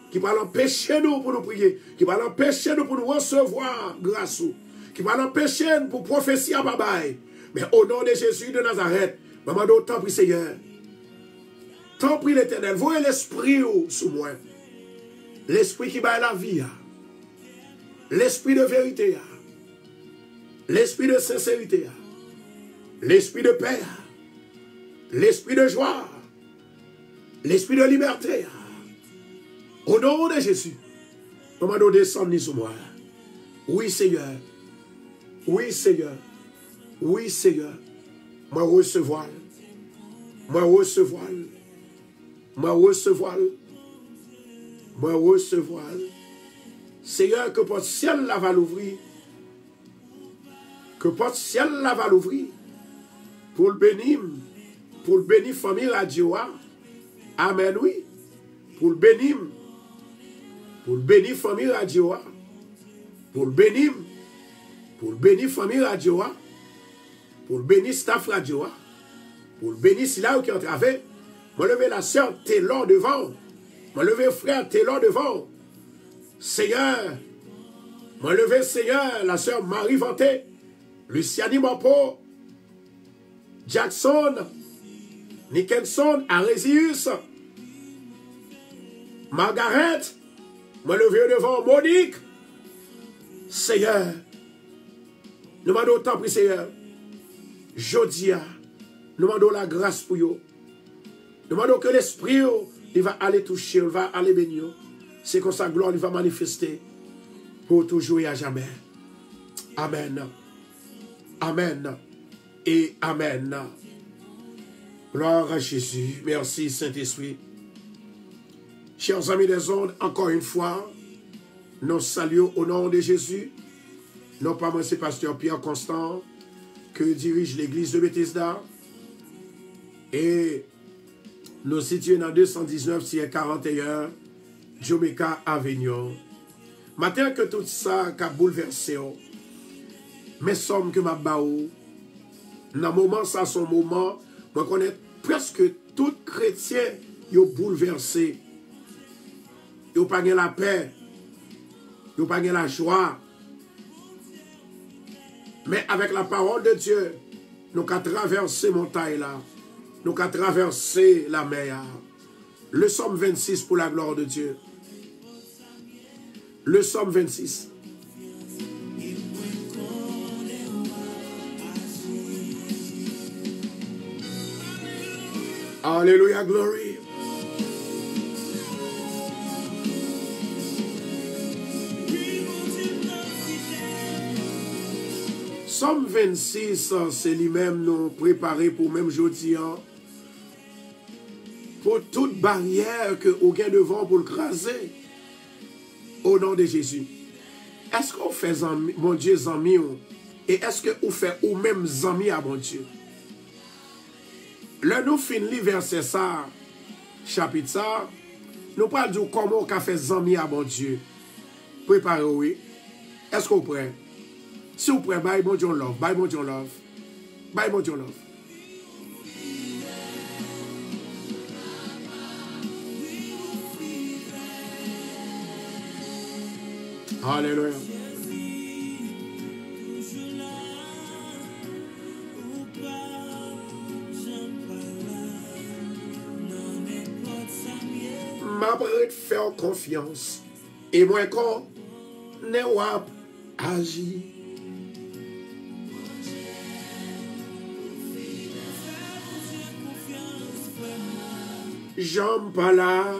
qui va l'empêcher nous pour nous prier, qui va l'empêcher nous pour nous recevoir grâce, qui va l'empêcher pour prophétiser à babaye. Mais au nom de Jésus de Nazareth, maman, d'autant plus, Seigneur, tant prie l'Éternel, voyez l'Esprit sous moi. L'Esprit qui va la vie, l'Esprit de vérité, l'Esprit de sincérité, l'Esprit de paix, l'Esprit de joie, l'Esprit de liberté. Au nom de Jésus, maman, nous descendons sur moi. Oui, Seigneur. Oui, Seigneur. Oui, Seigneur. Moi, recevoir. Moi, recevoir. Moi, recevoir. Moi, recevoir. Seigneur, que votre ciel là va l'ouvrir. Que votre ciel là va l'ouvrir. Pour le bénir. Pour le bénir, famille Radio. Amen, oui. Pour le bénir. Pour le bénir, famille Radio. Pour le bénir. Pour le bénir, famille Radio. Pour le bénir, staff Radio. Pour le bénir, si là où qui est en travers. Moi, lever la sœur Taylor devant. Moi, lever frère Taylor devant. Seigneur. Moi, lever Seigneur, la sœur Marie Vanté. Luciani Mapo. Jackson. Nickenson. Arésius. Margaret. Moi, lever devant Monique. Seigneur. Nous demandons autant pour Seigneur. Jodia. Nous demandons la grâce pour vous. Nous demandons que l'Esprit, il va aller toucher, il va aller bénir. C'est comme sa gloire, il va manifester pour toujours et à jamais. Amen. Amen. Et Amen. Gloire à Jésus. Merci Saint-Esprit. Chers amis des ondes, encore une fois, nous saluons au nom de Jésus. Non pas moi, c'est pasteur Pierre Constant, que dirige l'église de Bethesda. Et nous situons dans 219-41, Jamaica Avenue. Matin que tout ça a bouleversé, mes sommes que m'a baou, dans le moment, ça son moment, moi connais presque tout chrétien qui est bouleversé. Ils n'ont pas la paix, ils n'ont pas la joie. Mais avec la parole de Dieu, nous avons traversé la montagne là. Nous avons traversé la mer. Le psaume 26 pour la gloire de Dieu. Le psaume 26. Alléluia, glory. Somme 26, c'est lui-même nous préparé pour même jeudi. Pour toute barrière que aucun devant pour le craser. Au nom de Jésus. Est-ce qu'on fait mon Dieu zami et est-ce que vous faites ou même zami à mon Dieu? Là nous finissons verset ça, chapitre ça, nous parlons de comment on fait zami à mon Dieu. Préparez, oui. Est-ce qu'on prêt? Si vous prêt, bye mon Dieu love, bye mon Dieu love, bye mon Dieu love. Alléluia. Ma bride fait confiance et moi qu'on ne wap agir. J'en pas là.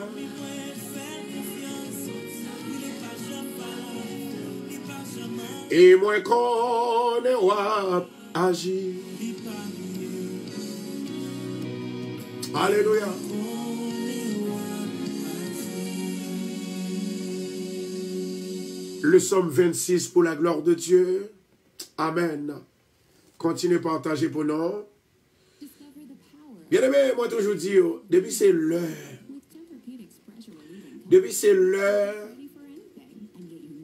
Et moi qu'on ne wap agir. Alléluia. Le psaume 26 pour la gloire de Dieu. Amen. Continuez à partager pour nous. Bien aimé, moi toujours dis, depuis c'est l'heure. Depuis c'est l'heure,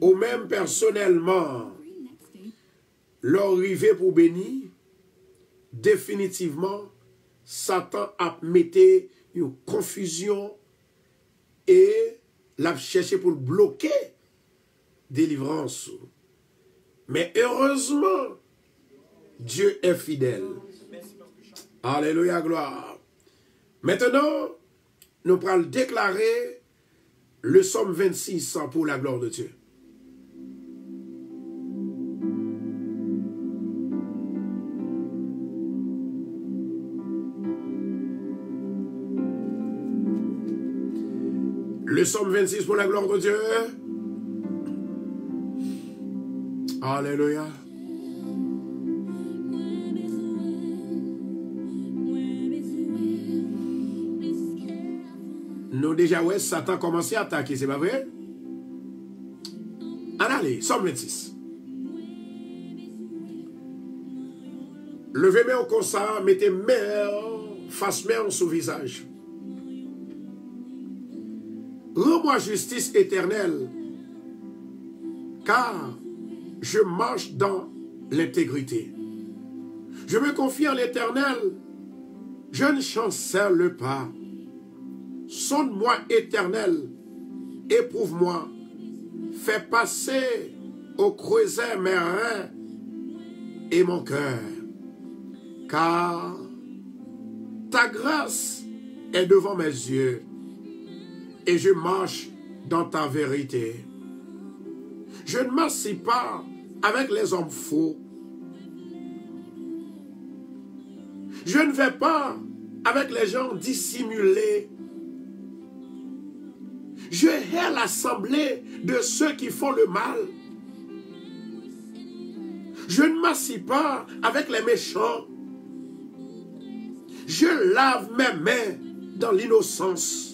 ou même personnellement, l'arrivée pour bénir, définitivement, Satan a mis une confusion et l'a cherché pour bloquer délivrance. Mais heureusement, Dieu est fidèle. Alléluia, gloire. Maintenant, nous allons déclarer le psaume 26 pour la gloire de Dieu. Le psaume 26 pour la gloire de Dieu. Alléluia. Nous déjà, ouais, Satan a commencé à attaquer, c'est pas vrai? Allez, psaume 26. Levez-moi au constat, mettez main, face main sous visage. Rends-moi justice éternelle, car je marche dans l'intégrité. Je me confie en l'Éternel, je ne chancelle pas. Sonde-moi, Éternel, éprouve-moi, fais passer au creuset mes reins et mon cœur, car ta grâce est devant mes yeux et je marche dans ta vérité. Je ne m'assis pas avec les hommes faux. Je ne vais pas avec les gens dissimulés. Je hais l'assemblée de ceux qui font le mal. Je ne m'assis pas avec les méchants. Je lave mes mains dans l'innocence.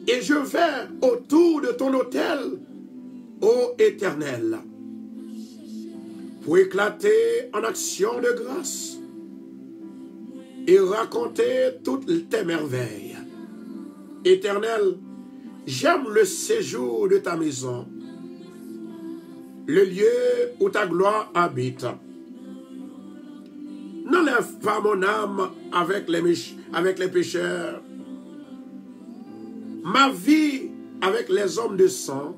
Et je vais autour de ton autel, ô Éternel, pour éclater en action de grâce et raconter toutes tes merveilles. Éternel, j'aime le séjour de ta maison, le lieu où ta gloire habite. N'enlève pas mon âme avec les pécheurs, ma vie avec les hommes de sang,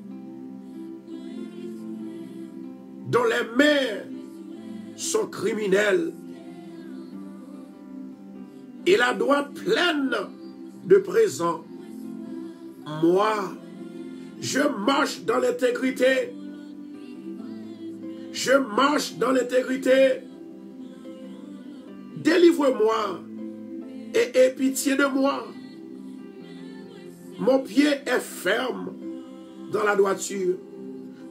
dont les mains sont criminelles et la droite pleine de présents. Moi, je marche dans l'intégrité. Je marche dans l'intégrité Délivre-moi et aie pitié de moi. Mon pied est ferme dans la droiture.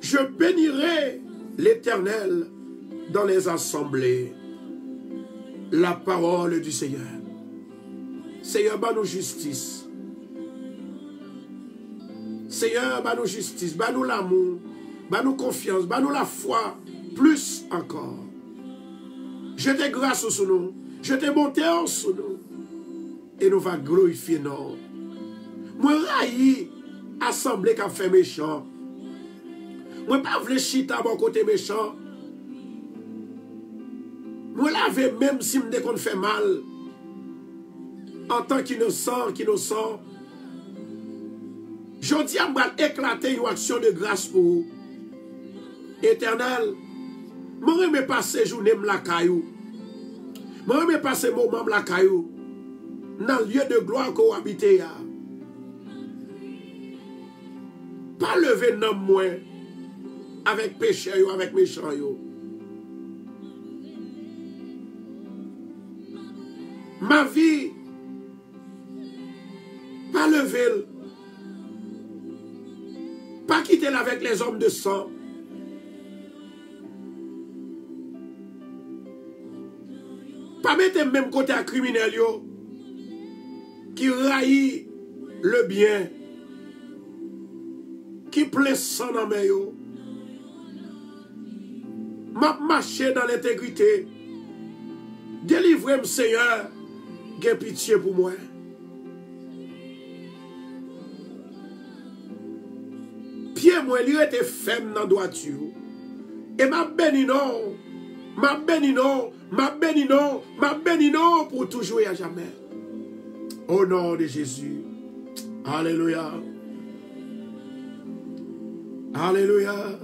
Je bénirai l'Éternel dans les assemblées. La parole du Seigneur. Seigneur, bah nous justice. Seigneur, bah nous justice, bah nous l'amour, bah nous confiance, bah nous la foi, plus encore. Je te grâce sur nous, je te bonté sur nous, et nous va glorifier nous. Moi, raï, assemblée qui a fait méchant. Moi, pas vle chita bon côté méchant. Moi, lave même si me qu'on fait mal. En tant qu'innocent, je dis à moi éclater une action de grâce pour vous. Éternel, moi me passer journée la caillou. Moi me passer moment la caillou. Dans le lieu de gloire qu'on habite. Pas lever nom moi avec péché ou avec méchant yo. Ma vie, pas lever, pas quitter avec les hommes de sang. Pas mettre même côté à criminel yo, qui raillit le bien, qui plaît sang dans mes yo. M'a marché dans l'intégrité. Délivrez-moi, Seigneur, j'ai pitié pour moi. Pied moi, il était ferme dans la droiture. Et m'a béni non, m'a béni non, m'a béni non, m'a béni non pour toujours et à jamais. Au nom de Jésus. Alléluia. Alléluia.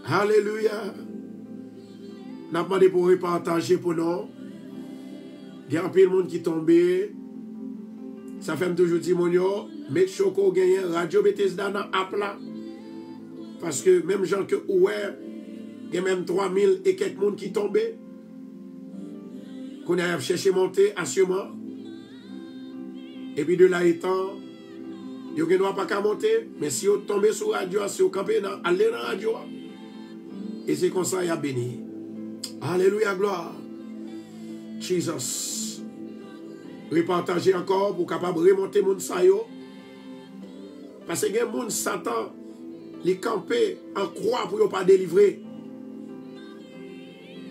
Alléluia. N'a pas demandé pour repartager pour nous. Il y a un peu de monde qui tombe. Ça fait toujours dire, mon yo, make sure qu'on gagne Radio Bethesda dans l'app là. Parce que même gens que ouais, il y a même 3000 et quelques monde qui tombent. Qu'on a cherché monter assurément. Et puis de là étant, il n'y a pas qu'à monter. Mais si vous tombez sur radio, si vous campez, allez dans la radio. Et c'est comme ça qu'il a béni. Alléluia, gloire. Jesus. Repartager encore pour capable remonter mon sayo. Parce que les gens Satan, les camper en croix pour ne pas délivrer.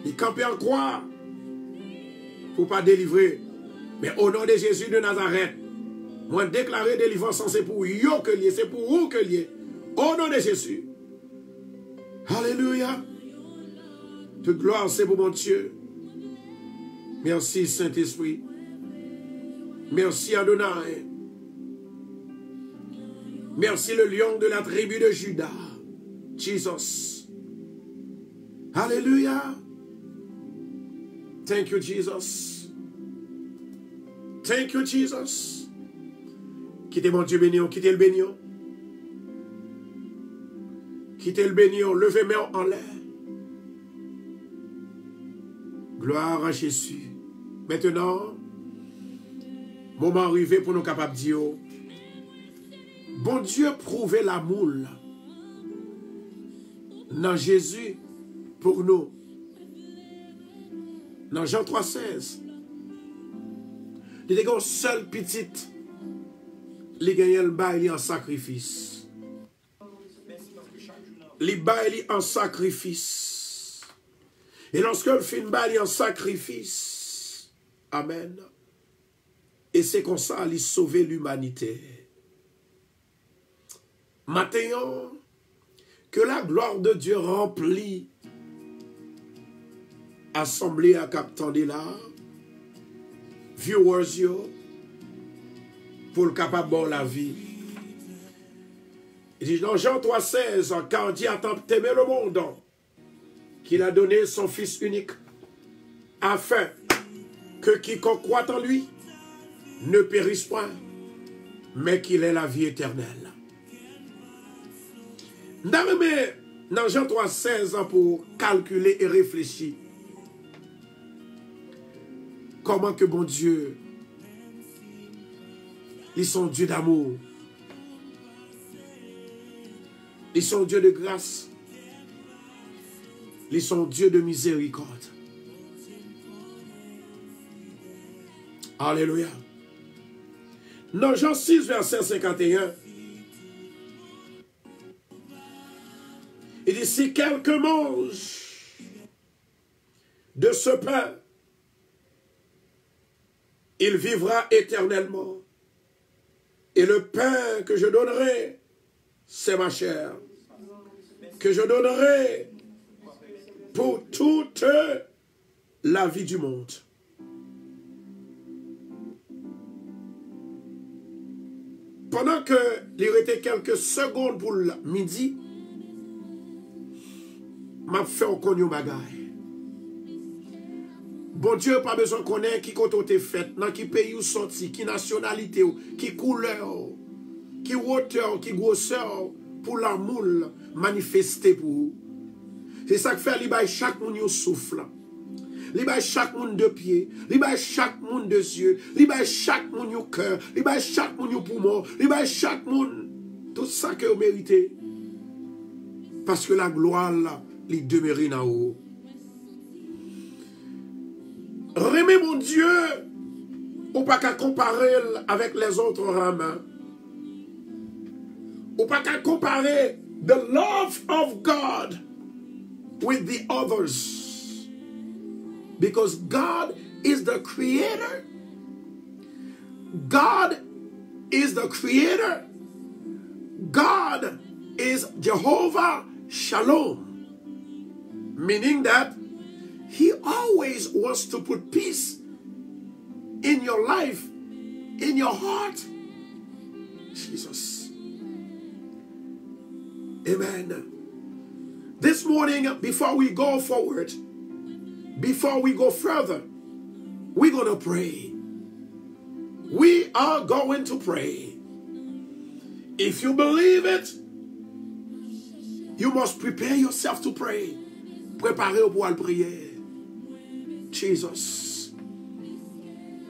Les camper en croix pour ne pas délivrer. Mais au nom de Jésus de Nazareth, moi déclarer délivrance, c'est pour vous que lié, c'est pour vous que lié. Au nom de Jésus. Alléluia. Toute gloire, c'est pour mon Dieu. Merci, Saint-Esprit. Merci, Adonai. Merci, le lion de la tribu de Juda. Jesus. Alléluia. Thank you, Jesus. Thank you, Jesus. Quittez mon Dieu béni, quittez le béni. Quittez le béni, levez main en l'air. Gloire à Jésus. Maintenant, moment arrivé pour nous capables de dire, bon Dieu prouvait l'amour dans Jésus pour nous. Dans Jean 3,16, il y a une seule petite, il gagne le bail en sacrifice. Il bail en sacrifice. Et lorsque le film bail en sacrifice, amen. Et c'est comme ça qu'il sauve l'humanité. Maintenant, que la gloire de Dieu remplit assemblée à Captain là, viewers yo, pour le capable de la vie. Il dit dans Jean 3,16, car Dieu a tant aimé le monde qu'il a donné son Fils unique, afin que quiconque croit en lui ne périsse point, mais qu'il ait la vie éternelle. Dans Jean 3,16 pour calculer et réfléchir. comment que bon Dieu, ils sont Dieu d'amour. Ils sont Dieu de grâce. Ils sont Dieu de miséricorde. Alléluia. Dans Jean 6, verset 51, il dit, si quelqu'un mange de ce pain, il vivra éternellement. Et le pain que je donnerai, c'est ma chair, que je donnerai pour toute la vie du monde. Pendant que il restait quelques secondes pour le midi, m'a fait un cognon bagaille. Bon Dieu, pas besoin de connaître qui compte t'es fait, dans qui pays ou sorti, qui nationalité ou, qui couleur, qui hauteur, qui grosseur, pour l'amour manifester pour vous. C'est ça que fait libérer chaque monde au souffle. Libérer chaque monde de pied, libérer chaque monde de yeux, libérer chaque monde au cœur, libérer chaque monde au poumon, libérer chaque monde. Tout ça que vous méritez. Parce que la gloire, là, les demeure en haut. Remets mon Dieu, ou pas qu'à comparer avec les autres rames. Ou pas qu'à comparer the love of God with the others. Because God is the creator. God is the creator. God is Jehovah Shalom. Meaning that He always wants to put peace in your life, in your heart. Jesus. Amen. This morning, before we go forward, before we go further, we're going to pray. We are going to pray. If you believe it, you must prepare yourself to pray. Préparez-vous pour aller prier. Jesus.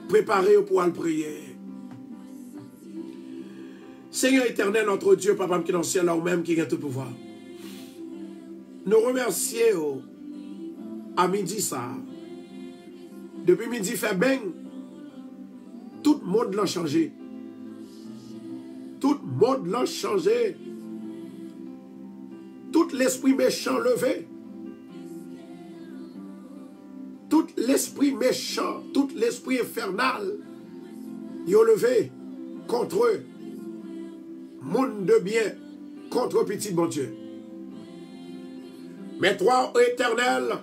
Préparez-vous pour aller prier. Seigneur éternel, notre Dieu, Papa qui est dans le ciel, là ou même qui a tout pouvoir. Nous remercions à midi ça. Depuis midi fait bang. Tout le monde l'a changé. Tout le monde l'a changé. Tout l'esprit méchant levé. Tout l'esprit méchant, tout l'esprit infernal, ils ont levé contre eux. Monde de bien contre petit bon Dieu. Mais toi, ô éternel,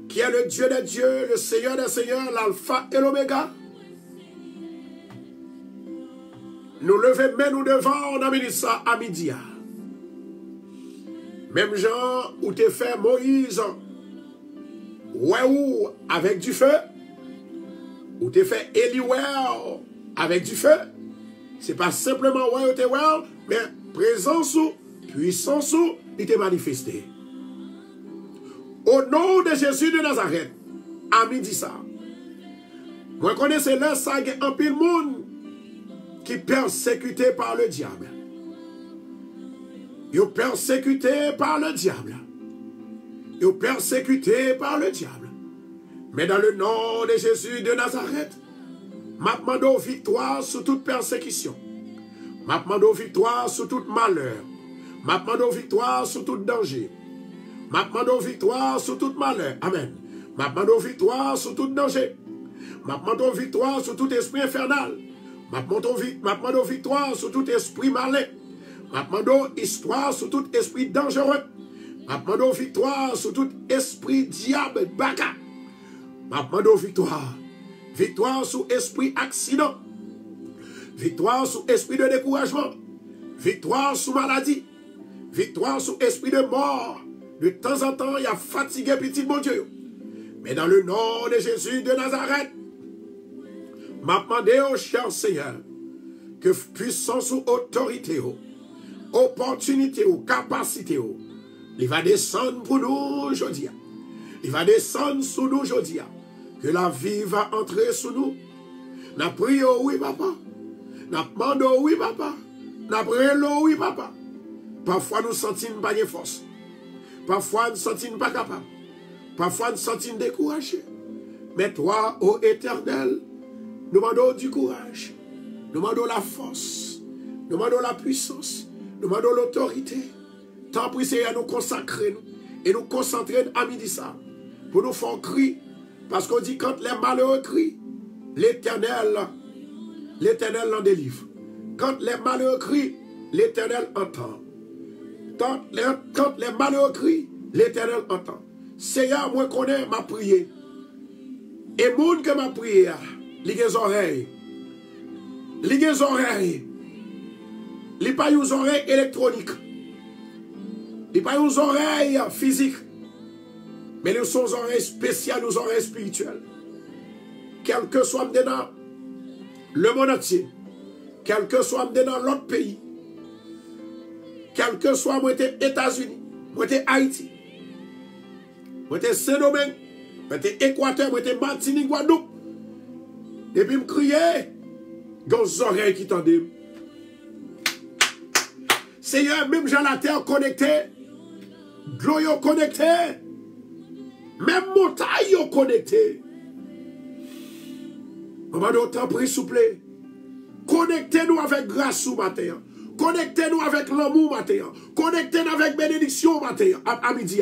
qui est le Dieu des dieux, le Seigneur des seigneurs, l'alpha et l'oméga, nous levons mais nous devons dans ça à midi. Même Jean où t'es fait Moïse, ouais ou avec du feu, ou t'es fait Eliouer avec du feu. C'est pas simplement ouais ou t'es ouais, mais présence ou puissance ou il t'est manifesté. Au nom de Jésus de Nazareth, à midi ça. Moi connaissez là ça y a un pile monde qui est persécuté par le diable. Ils sont persécutés par le diable. Ils sont persécutés par le diable. Mais dans le nom de Jésus de Nazareth, m'a demandé victoire sur toute persécution. M'a demandé victoire sur tout malheur. M'a demandé victoire sur tout danger. M'a demandé victoire sur tout malheur. Amen. M'a demandé victoire sur tout danger. M'a demandé victoire sur tout esprit infernal. M'a demandé victoire sur tout esprit malin. M'a demandé histoire sur tout esprit dangereux. M'a demandé victoire sur tout esprit diable baka. M'a demandé victoire. Victoire sur esprit accident. Victoire sur esprit de découragement. Victoire sur maladie. Victoire sur esprit de mort. De temps en temps, il y a fatigué petit mon Dieu. Mais dans le nom de Jésus de Nazareth, m'a demandé au cher Seigneur que puissance ou autorité, opportunité ou capacité, il va descendre pour nous aujourd'hui. Il va descendre sur nous aujourd'hui. que la vie va entrer sous nous. N'a prié, oui, papa. N'a demandé, oui, papa. N'a prié, oui, papa. Parfois, nous sentons pas de force. Parfois, nous sentons pas capables. Parfois, nous sentons découragés. Mais toi, ô Éternel, nous demandons du courage. Nous demandons la force. Nous demandons la puissance. Nous demandons l'autorité. Tant pis, Seigneur, nous consacrer nous et nous concentrer à midi ça. Pour nous faire crier. Parce qu'on dit quand les malheureux crient, l'Éternel l'en délivre. Quand les malheureux crient, l'Éternel entend. Quand les malheureux crient, l'Éternel entend. Seigneur, moi connais ma prière. Et moun que ma prière, les oreilles. Les oreilles. Les pas aux oreilles électroniques. Les pas aux oreilles physiques. Mais les sont oreilles spéciales, aux oreilles spirituelles. Quel que soit dans le monde entier, quel que soit dans l'autre pays, quel que soit moi les États-Unis, moi les Haïti, moi les Saint-Domingue, moi les Équateur, moi les Martinique, Guadeloupe. Et puis me crier, les oreilles qui tendent. Seigneur, même j'ai la terre connectée, l'eau connectée, même montagne connectée. Maman, nous t'en prie, s'il vous plaît. Connectez-nous avec grâce au matin. Connectez-nous avec l'amour matin. Connectez-nous avec bénédiction matin. À midi.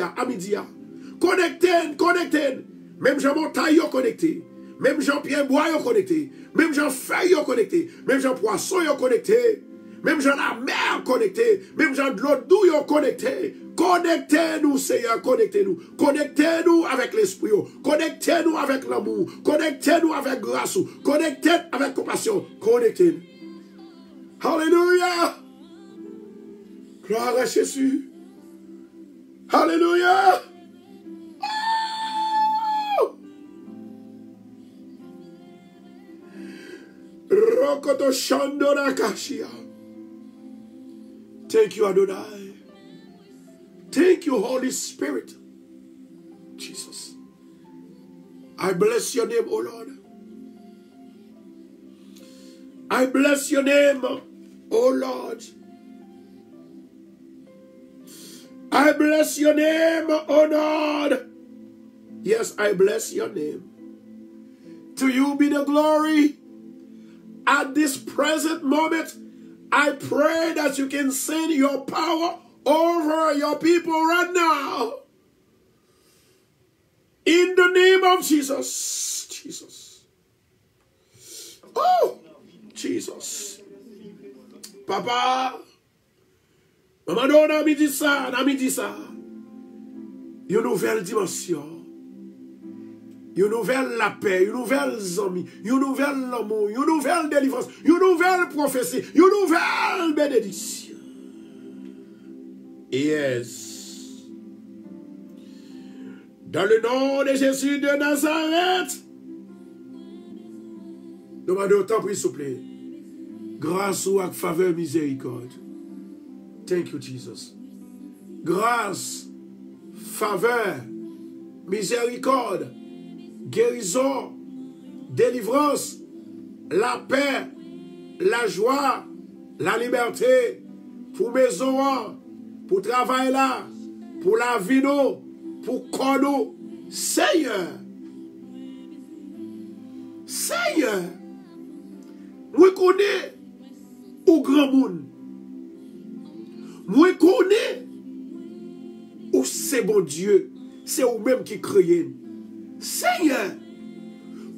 Connectez. Même Jean Montaille connecté. Même Jean-Pierre Bois connecté. Même Jean Feuille connecté. Même Jean Poisson connecté. Même Jean la mer connecté. Même Jean de l'eau douce connecté. Connectez-nous, Seigneur, connectez-nous. Connectez-nous avec l'esprit. Connectez-nous avec l'amour. Connectez-nous avec grâce. Connectez-nous avec compassion. Connectez-nous. Alléluia. Gloire à Jésus. Alléluia. Rokoto Shandora Kashia. Thank you, Adonai. Thank you, Holy Spirit. Jesus. I bless your name, O Lord. I bless your name, O Lord. I bless your name, O Lord. Yes, I bless your name. To you be the glory. At this present moment, I pray that you can send your power over your people right now. In the name of Jesus. Jesus. Oh, Jesus. Papa. Maman, on a dit ça. Une nouvelle dimension. Une nouvelle la paix, une nouvelle amis, une nouvelle amour, une nouvelle délivrance, une nouvelle prophétie, une nouvelle bénédiction. Yes. Dans le nom de Jésus de Nazareth, demandez autant, s'il vous plaît. Grâce ou avec faveur, miséricorde. Thank you, Jesus. Grâce, faveur, miséricorde. Guérison, délivrance, la paix, la joie, la liberté, pour maison, pour travail là, pour la vie, pour corps, Seigneur. Seigneur, moi connais au grand monde. Moi connais où c'est bon Dieu, c'est vous-même qui créez. Seigneur,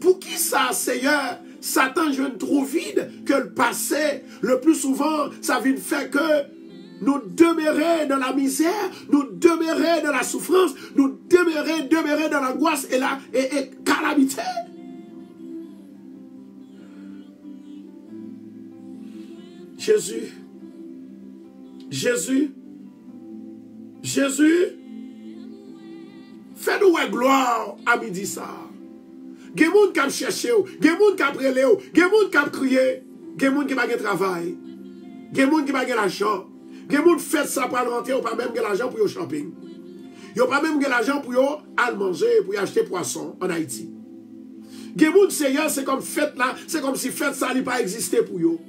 pour qui ça, Seigneur, Satan jeune trop vide que le passé, le plus souvent, ça vient faire que nous demeurer dans la misère, nous demeurer dans la souffrance, nous demeurer dans l'angoisse et la calamité. Jésus, fais-nous gloire à midi ça. Il y a des gens qui cherchent, il y a des gens qui prélèvent, il y a des gens qui crient, il y a des gens qui n'ont pas de travail, il y a des gens qui n'ont pas d'argent, il y a des gens qui font ça pour rentrer, ils n'ont pas même l'argent pour le shopping. Ils n'ont pas même l'argent pour aller manger, pour acheter poisson en Haïti. Gemoun Seigneur, c'est comme fête là, c'est comme si fête ça n'a pas existé pour eux.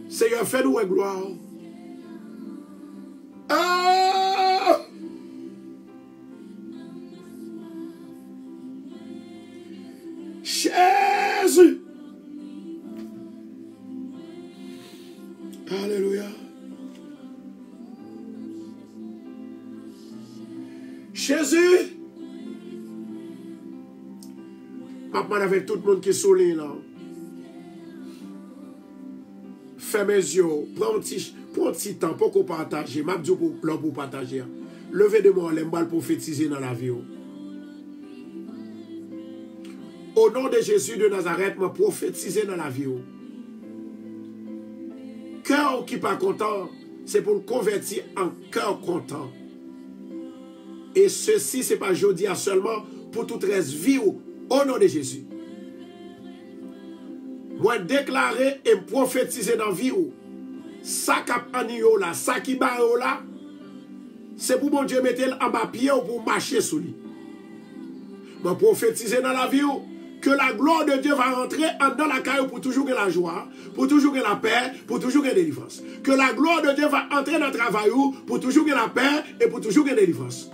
Seigneur, fais-nous une gloire. Ah! Jésus! Alléluia. Jésus! Papa, avec tout le monde qui est soleil là. Fermez les yeux. Prends un petit temps pour qu'on partage. Je vais pour partager. Levez de moi les balles prophétiser dans la vie. Au nom de Jésus de Nazareth, je prophétiser dans la vie. Cœur qui n'est pas content, c'est pour le convertir en cœur content. Et ceci, ce n'est pas jeudi seulement, pour toute reste vie au nom de Jésus. Moi, déclarer et prophétiser dans la vie, ça qui est là, ça qui est là, c'est pour mon Dieu mettre en bas pied ou pour marcher sous lui. Moi, prophétiser dans la vie, que la gloire de Dieu va rentrer dans la caille pour toujours la joie, pour toujours la paix, pour toujours la délivrance. Que la gloire de Dieu va entrer dans le travail pour toujours la paix et pour toujours la délivrance.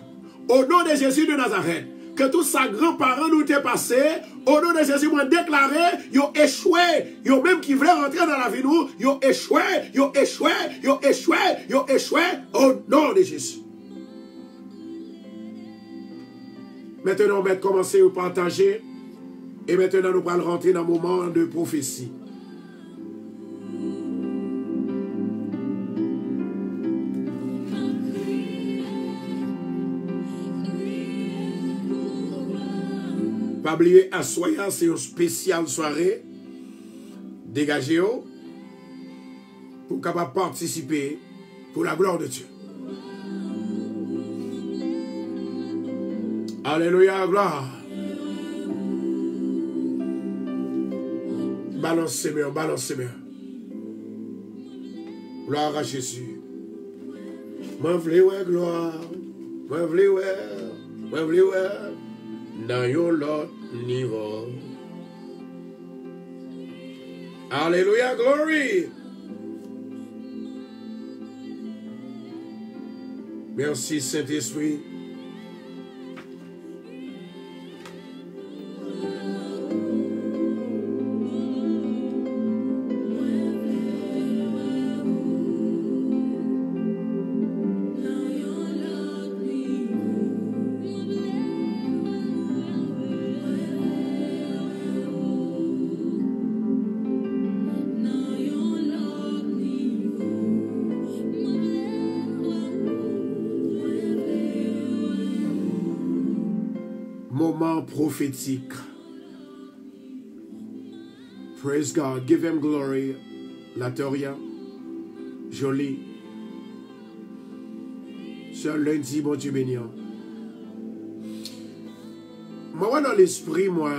Au nom de Jésus de Nazareth, que tous sa grands-parents nous aient passé, au nom de Jésus, moi déclaré, ils ont échoué, ils ont même qui voulaient rentrer dans la vie nous, ils ont échoué, ils ont échoué, ils ont échoué, ils ont échoué, au nom de Jésus. Maintenant, on va commencer à partager. Et maintenant, nous allons rentrer dans un moment de prophétie. Pas oublier, à soya, c'est une spéciale soirée. Dégagez-vous pour capable participer pour la gloire de Dieu. Alléluia, gloire. Balancez bien, balancez bien. Gloire à Jésus. Moi v'lais ouais gloire. Moi v'lais ouais. Moi v'lais ouais. Dans yon lot niveau. Alléluia, glory. Merci Saint-Esprit. Prophétique. Praise God. Give him glory. Latoria. Jolie. Ce lundi, bon Dieu béni. Moi, dans l'esprit, moi,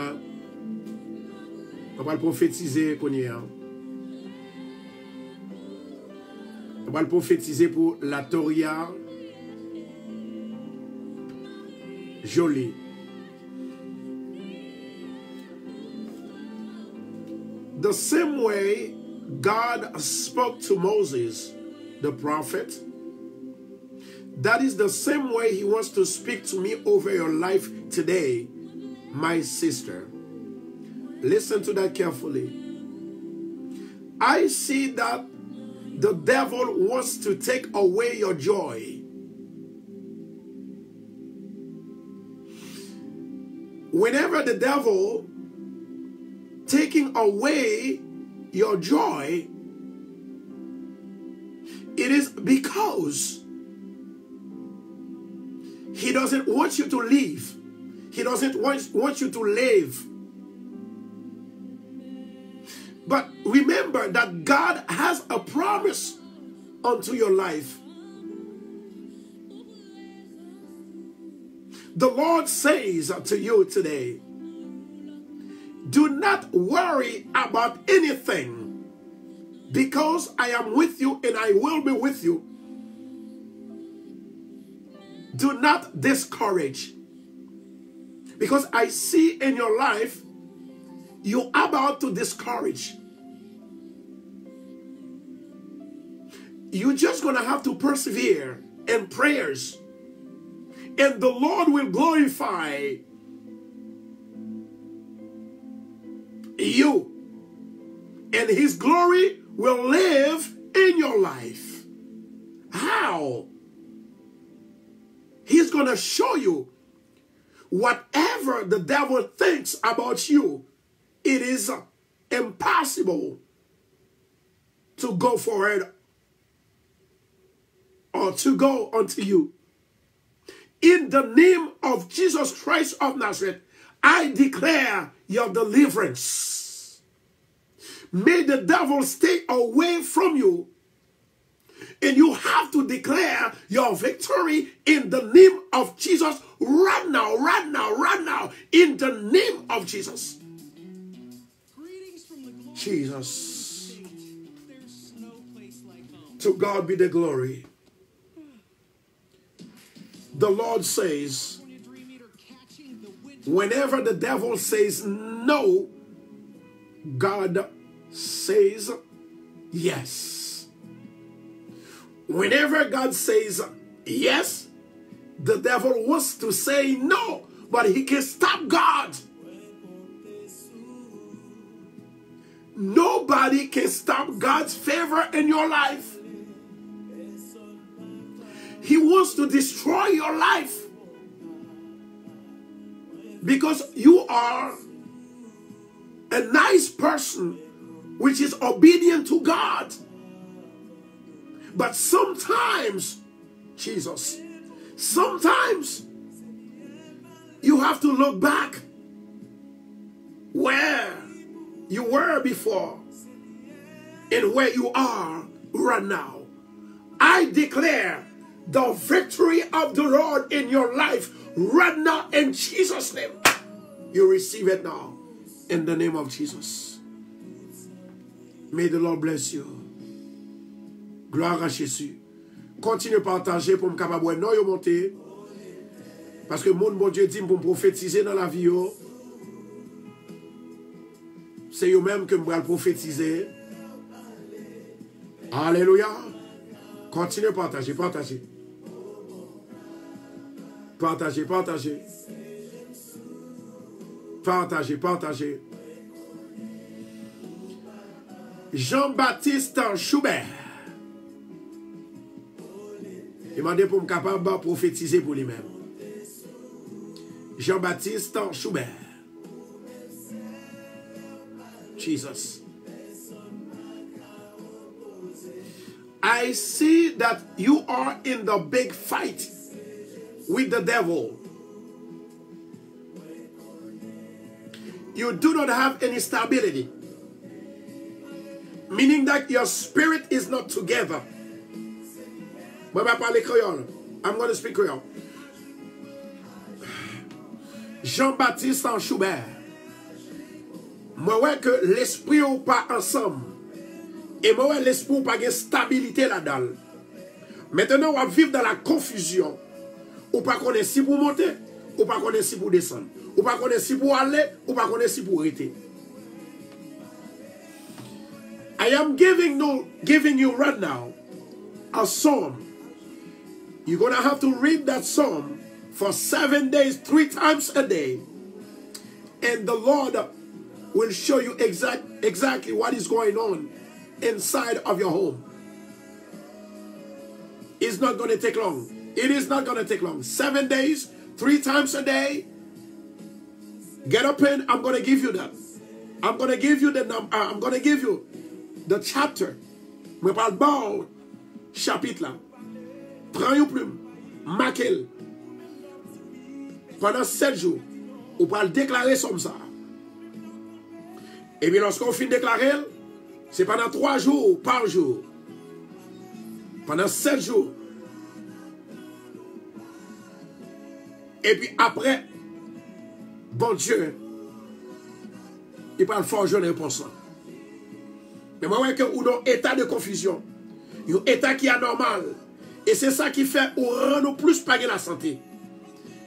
on va le prophétiser qu'on y est. On va le prophétiser pour Latoria. Jolie. The same way God spoke to Moses, the prophet, that is the same way he wants to speak to me over your life today, my sister. Listen to that carefully. I see that the devil wants to take away your joy. Whenever the devil taking away your joy, it is because he doesn't want you to live. He doesn't want you to live. But remember that God has a promise unto your life. The Lord says to you today, do not worry about anything, because I am with you and I will be with you. Do not discourage. Because I see in your life, you're about to discourage. You're just going to have to persevere in prayers. And the Lord will glorify you. And His glory will live in your life. How? He's going to show you whatever the devil thinks about you, it is impossible to go forward or to go unto you. In the name of Jesus Christ of Nazareth, I declare your deliverance. May the devil stay away from you. And you have to declare your victory in the name of Jesus right now, right now, right now, in the name of Jesus. Jesus. To God be the glory. The Lord says, whenever the devil says no, God says yes. Whenever God says yes, the devil wants to say no, but he can stop God. Nobody can stop God's favor in your life. He wants to destroy your life because you are a nice person which is obedient to God. But sometimes, Jesus, sometimes you have to look back where you were before and where you are right now. I declare the victory of the Lord in your life right now in Jesus' name. You receive it now in the name of Jesus. May the Lord bless you. Gloire à Jésus. Continue à partager pour me capable de non yo monter. Parce que mon bon Dieu dit pour me prophétiser dans la vie. C'est eux même que je vais prophétiser. Alléluia. Continue à partager, partager. Partagez, partagez. Partagez, partagez. Jean-Baptiste Schubert. Il m'a dit pour me capable de prophétiser pour lui-même. Jean-Baptiste Schubert. Jesus. I see that you are in the big fight with the devil. You do not have any stability. Meaning that your spirit is not together. I'm going to speak Creole. Jean-Baptiste Schubert. Moi, ouais que l'esprit ou pas ensemble. Et moi, ouais l'esprit ou pas de stabilité là-dedans. Maintenant, on va vivre dans la confusion. Ou pas connaître si pour monter, ou pas connaître si pour descendre. Ou pas connaître si pour aller, ou pas connaître si pour arrêter. I am giving you right now a psalm. You're going to have to read that psalm for 7 days, 3 times a day. And the Lord will show you exactly what is going on inside of your home. It's not going to take long. It is not going to take long. 7 days, 3 times a day. Get up in. I'm going to give you that. I'm going to give you the number. I'm going to give you the chapter. Je parle bon chapitre là. Prends une plume. Marquez-le. Pendant 7 jours. On va le déclarer comme ça. Et bien lorsqu'on finit de déclarer, c'est pendant 3 jours par jour. Pendant 7 jours. Et puis après, bon Dieu, il parle fort jeune réponse. Mais moi, je vois que un état de confusion, un état qui est anormal. Et c'est ça qui fait ou rend nous plus pas la santé.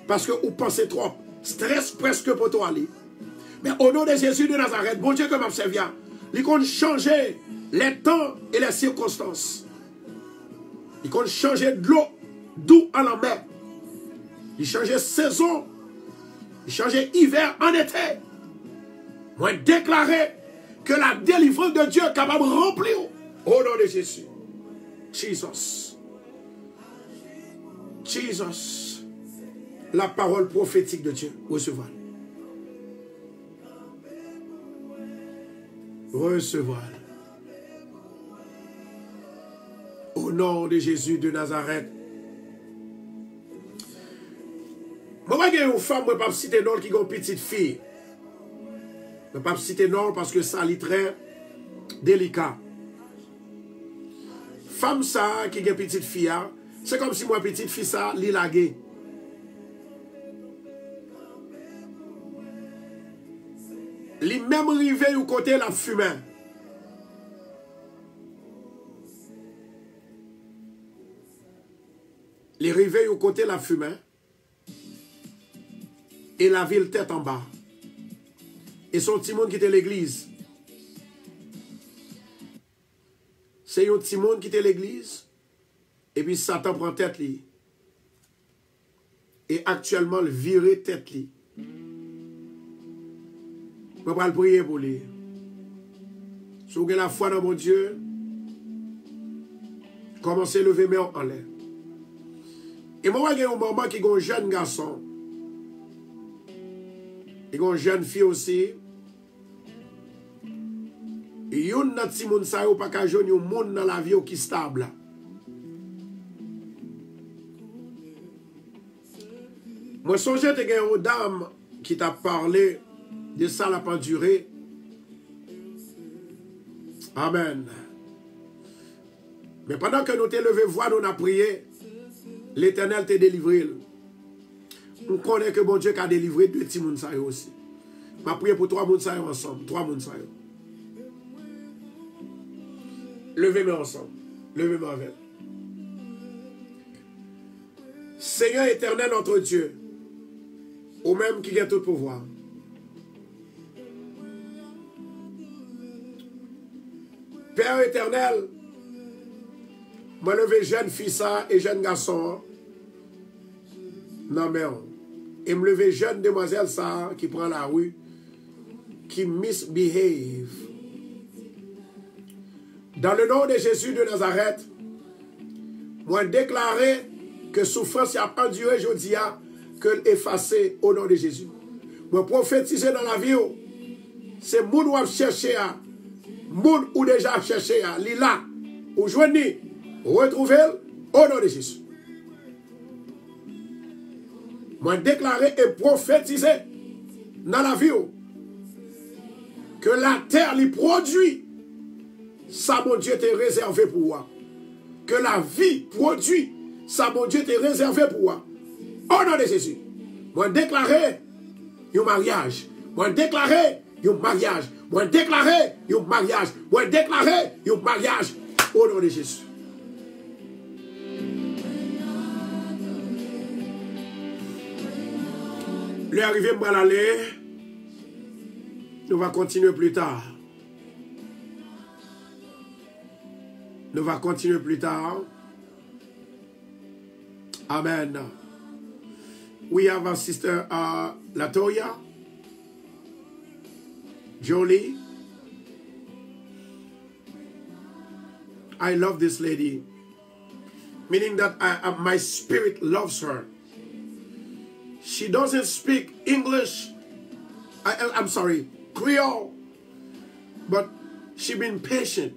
Parce que vous pensez trop. stress presque pour toi. Mais au nom de Jésus de Nazareth, bon Dieu que m'a servi, il compte changer les temps et les circonstances. Il compte changer de l'eau d'où en la mer. Il change saison. Il change hiver en été. Moi, déclarer que la délivrance de Dieu est capable de remplir au nom de Jésus. Jesus. Jesus. La parole prophétique de Dieu. Recevez. Recevez. Au nom de Jésus de Nazareth. Moi, je une femme, je ne vais pas citer non qui a une petite fille. Je ne vais pas citer non parce que ça est très délicat. Femme ça qui a une petite fille, c'est comme si moi, petite fille ça, li lagué. Li même rivé au côté la fumée. Li rivé au côté la fumée. Et la ville tête en bas. Et son petit monde qui était l'église. C'est un petit monde qui était l'église. Et puis Satan prend tête li. Et actuellement, le virer tête li. Je vais le prier pour lui. Si vous avez la foi dans mon Dieu, commencez à lever mes mains en l'air. Et moi, il y a un moment qui est un jeune garçon. Et une jeune fille aussi. Et yon nan ti moun sa yo pa ka joun yon moun dans la vie qui stable. Moi songe te gen une dame qui t'a parlé de ça la pendurée. Amen. Mais pendant que nous te levé voix, nous avons prié, l'Éternel t'a délivré. On connaît que bon Dieu a délivré deux petits moun sa yo aussi. Je prié pour trois moun sa yo ensemble. Trois moun sa yo. Levez-moi ensemble. Levez-moi avec. Seigneur éternel notre Dieu, au même qui a tout pouvoir. Père éternel, moi levé jeune fille ça et jeune garçon. Non mais et me lever jeune demoiselle ça qui prend la rue, qui misbehave. Dans le nom de Jésus de Nazareth, moi déclarer que souffrance a enduré aujourd'hui, que effacé au nom de Jésus. Moi prophétiser dans la vie, c'est moun ou a cherché, moun ou déjà cherché, lila, ou joigner, retrouver au nom de Jésus. Moi déclarer et prophétiser dans la vie que la terre lui produit ça mon Dieu t'est réservé pour moi. Que la vie produit ça mon Dieu t'est réservé pour moi. Au nom de Jésus. Moi déclarer un mariage. Moi déclarer un mariage. Moi déclarer un mariage. Moi déclarer un mariage. Au nom de Jésus. Le arrivé mal aller. Nous va continuer plus tard. Nous va continuer plus tard. Amen. We have our sister Latoya. Jolie. I love this lady. Meaning that my spirit loves her. She doesn't speak English. I'm sorry, Creole. But she been patient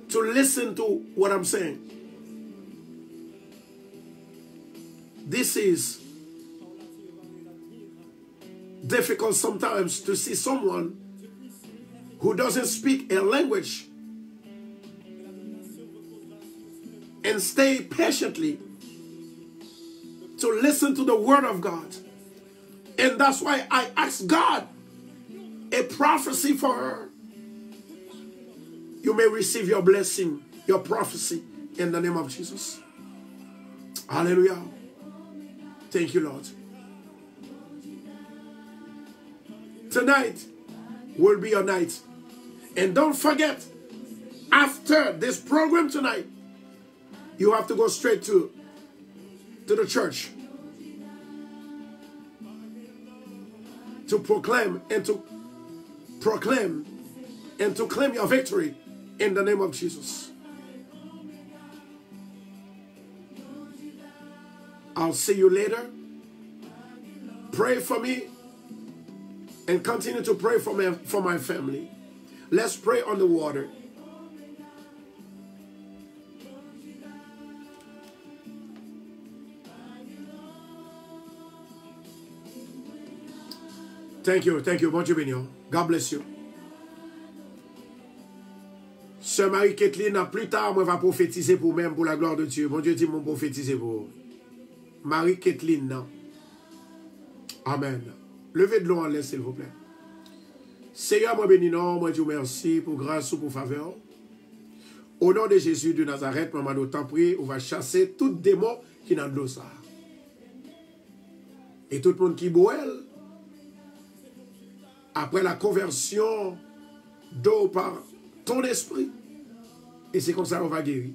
to listen to what I'm saying. This is difficult sometimes to see someone who doesn't speak a language and stay patiently to listen to the word of God. And that's why I asked God a prophecy for her. You may receive your blessing, your prophecy in the name of Jesus. Hallelujah. Thank you, Lord. tonight will be your night. And don't forget, after this program tonight, you have to go straight to the church to proclaim and to claim your victory in the name of Jesus. I'll see you later. Pray for me and continue to pray for my family. Let's pray on the water. Thank you. Bon Dieu béni. God bless you. Sœur Marie-Kathleen, plus tard, moi, va prophétiser pour même, pour la gloire de Dieu. Bon Dieu dit, mon prophétiser pour Marie-Kathleen, non. Amen. Levez de l'eau en l'air, s'il vous plaît. Seigneur, moi béni, non, moi Dieu merci pour grâce ou pour faveur. Au nom de Jésus de Nazareth, maman, nous t'en prie, on va chasser tout démon qui n'a de l'eau ça. Et tout le monde qui boit, après la conversion d'eau par ton esprit, et c'est comme ça qu'on va guérir.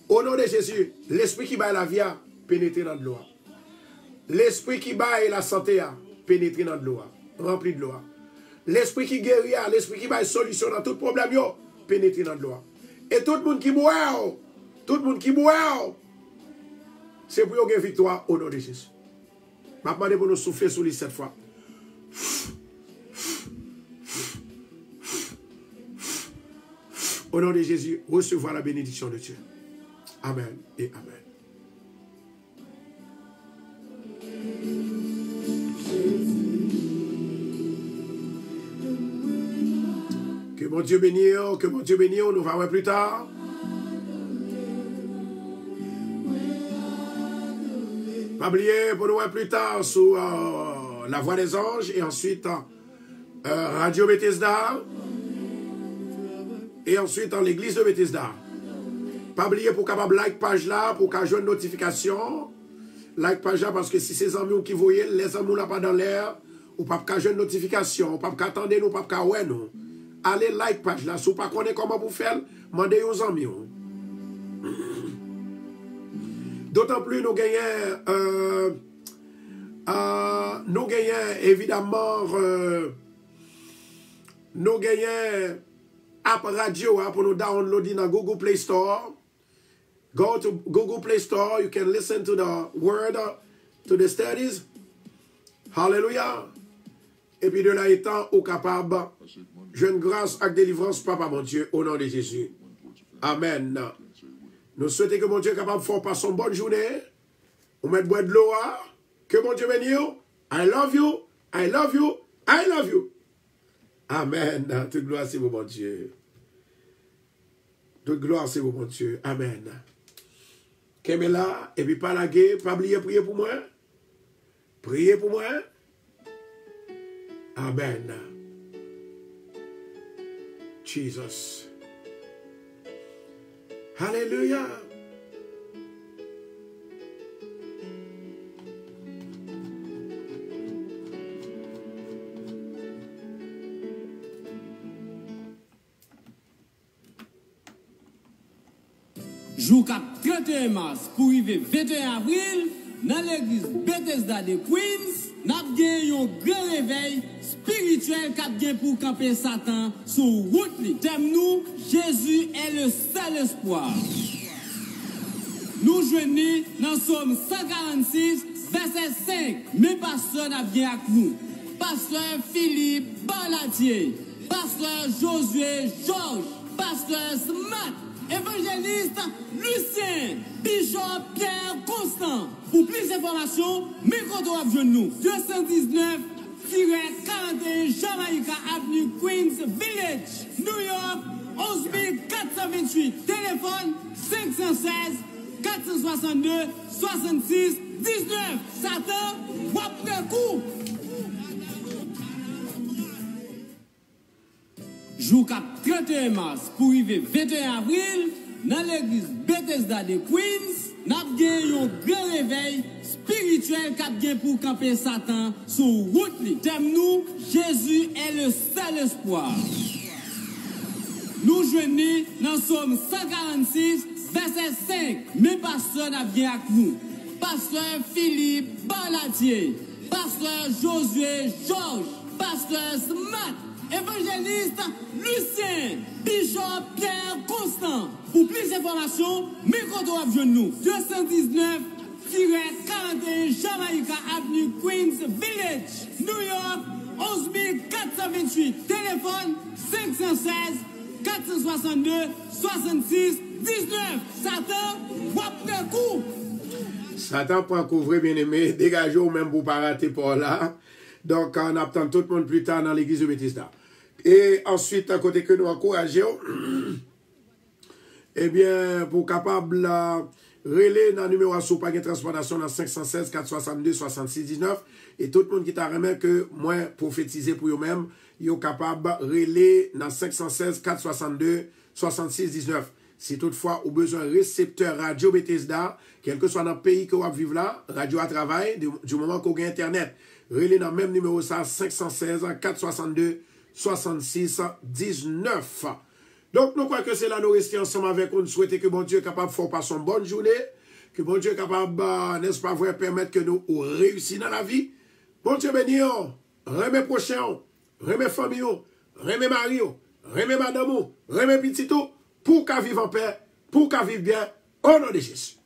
Au nom de Jésus, l'esprit qui bat la vie a pénétré dans de l'eau. L'esprit qui bat la santé a pénétré dans de l'eau, rempli de l'eau. L'esprit qui guérit, l'esprit qui bat solution dans tout problème, pénétré dans de l'eau. Et tout le monde qui boit, c'est pour une victoire au nom de Jésus. Je vais demander pour nous souffler sur lui 7 fois. Au nom de Jésus, recevoir la bénédiction de Dieu. Amen et amen. Que mon Dieu bénisse, on nous va voir plus tard. Pas oublier pour nous voir plus tard sur La Voix des Anges et ensuite Radio Bethesda. Et ensuite dans l'église de Bethesda. Pas oublier pour capable like page là, pour qu'à jouer une notification. Like page là parce que si ces amis qui voyaient, les amis là pas dans l'air, ou pas qu'à jouer une notification, ou pas qu'attendre nous, pas qu'à ouais nous. Allez like page là, si vous pas connaissez comment vous faire, mandez aux amis. D'autant plus nous gagnons évidemment nous gagnons app radio pour nous downloader dans Google Play Store. Go to Google Play Store. You can listen to the word, to the studies. Hallelujah. Et puis de là étant au capable, jeune grâce avec délivrance, Papa mon Dieu, au nom de Jésus. Amen. Nous souhaitons que mon Dieu est capable de faire passer une bonne journée. On met boire de l'eau. Que mon Dieu bénisse. I love you. I love you. I love you. Amen. Toute gloire c'est vous, mon Dieu. Toute gloire c'est vous, mon Dieu. Amen. Kemela, et puis pas la guerre, pas oublier prier pour moi. Priez pour moi. Amen. Jesus. Hallelujah. Jour 31 mars pour arriver 21 avril, dans l'église Bethesda de Queens, nous avons un grand réveil spirituel qui a pour camper Satan sur route. Thème nous, Jésus est le seul espoir. Nous joignons dans Somme 146, verset 5. Mes pasteurs viennent avec nous. Pasteur Philippe Balatier, pasteur Josué Georges, pasteur Smart, évangéliste Lucien, Bishop Pierre Constant. Pour plus d'informations, micro-doigt nous 219-41 Jamaïca Avenue Queens Village, New York, 11428. Téléphone 516 462 66 19. Satan, wap de coup. Jour 31 mars pour arriver 21 avril, dans l'église Bethesda de Queens, n'a un grand réveil spirituel qu'a bien pour camper Satan sur route. Thème nous, Jésus est le seul espoir. Nous joignons dans Somme 146, verset 5. Mes pasteurs n'a bien avec nous. Pasteur Philippe Balatier, pasteur Josué Georges, pasteur Smart, évangéliste Lucien, Bishop Pierre Constant. Pour plus d'informations, micro à nous. 219-41 Jamaïca Avenue Queens Village, New York, 11428. Téléphone 516 462 66 19. Satan, wapre coup. Satan prend couvrir, bien aimé, dégagez ou même pour pas rater par là. Donc, on attend tout le monde plus tard dans l'église de Bethesda. Et ensuite, à côté que nous encourageons, eh bien, pour capable relais dans le numéro à Soupagé Transportation dans 516 462 66 19. Et tout le monde qui t'a remis que moi, prophétiser pour eux-mêmes, ils sont capables de relais dans 516 462 66 19. Si toutefois, vous avez besoin de récepteur radio Bethesda, quel que soit dans le pays que vous vivez là, radio à travail, du moment que vous avez Internet, relais dans le même numéro, ça, 516 462 66 19. Donc, nous croyons que c'est là, nous restons ensemble avec nous, souhaiter que bon Dieu est capable de faire passer une bonne journée, que bon Dieu est capable, n'est-ce pas, de permettre que nous réussissions dans la vie. Bon Dieu béni, remets prochain, remets famille, remets mari, remets madame, remets petit, pour qu'à vivre en paix, pour qu'à vivre bien, au nom de Jésus.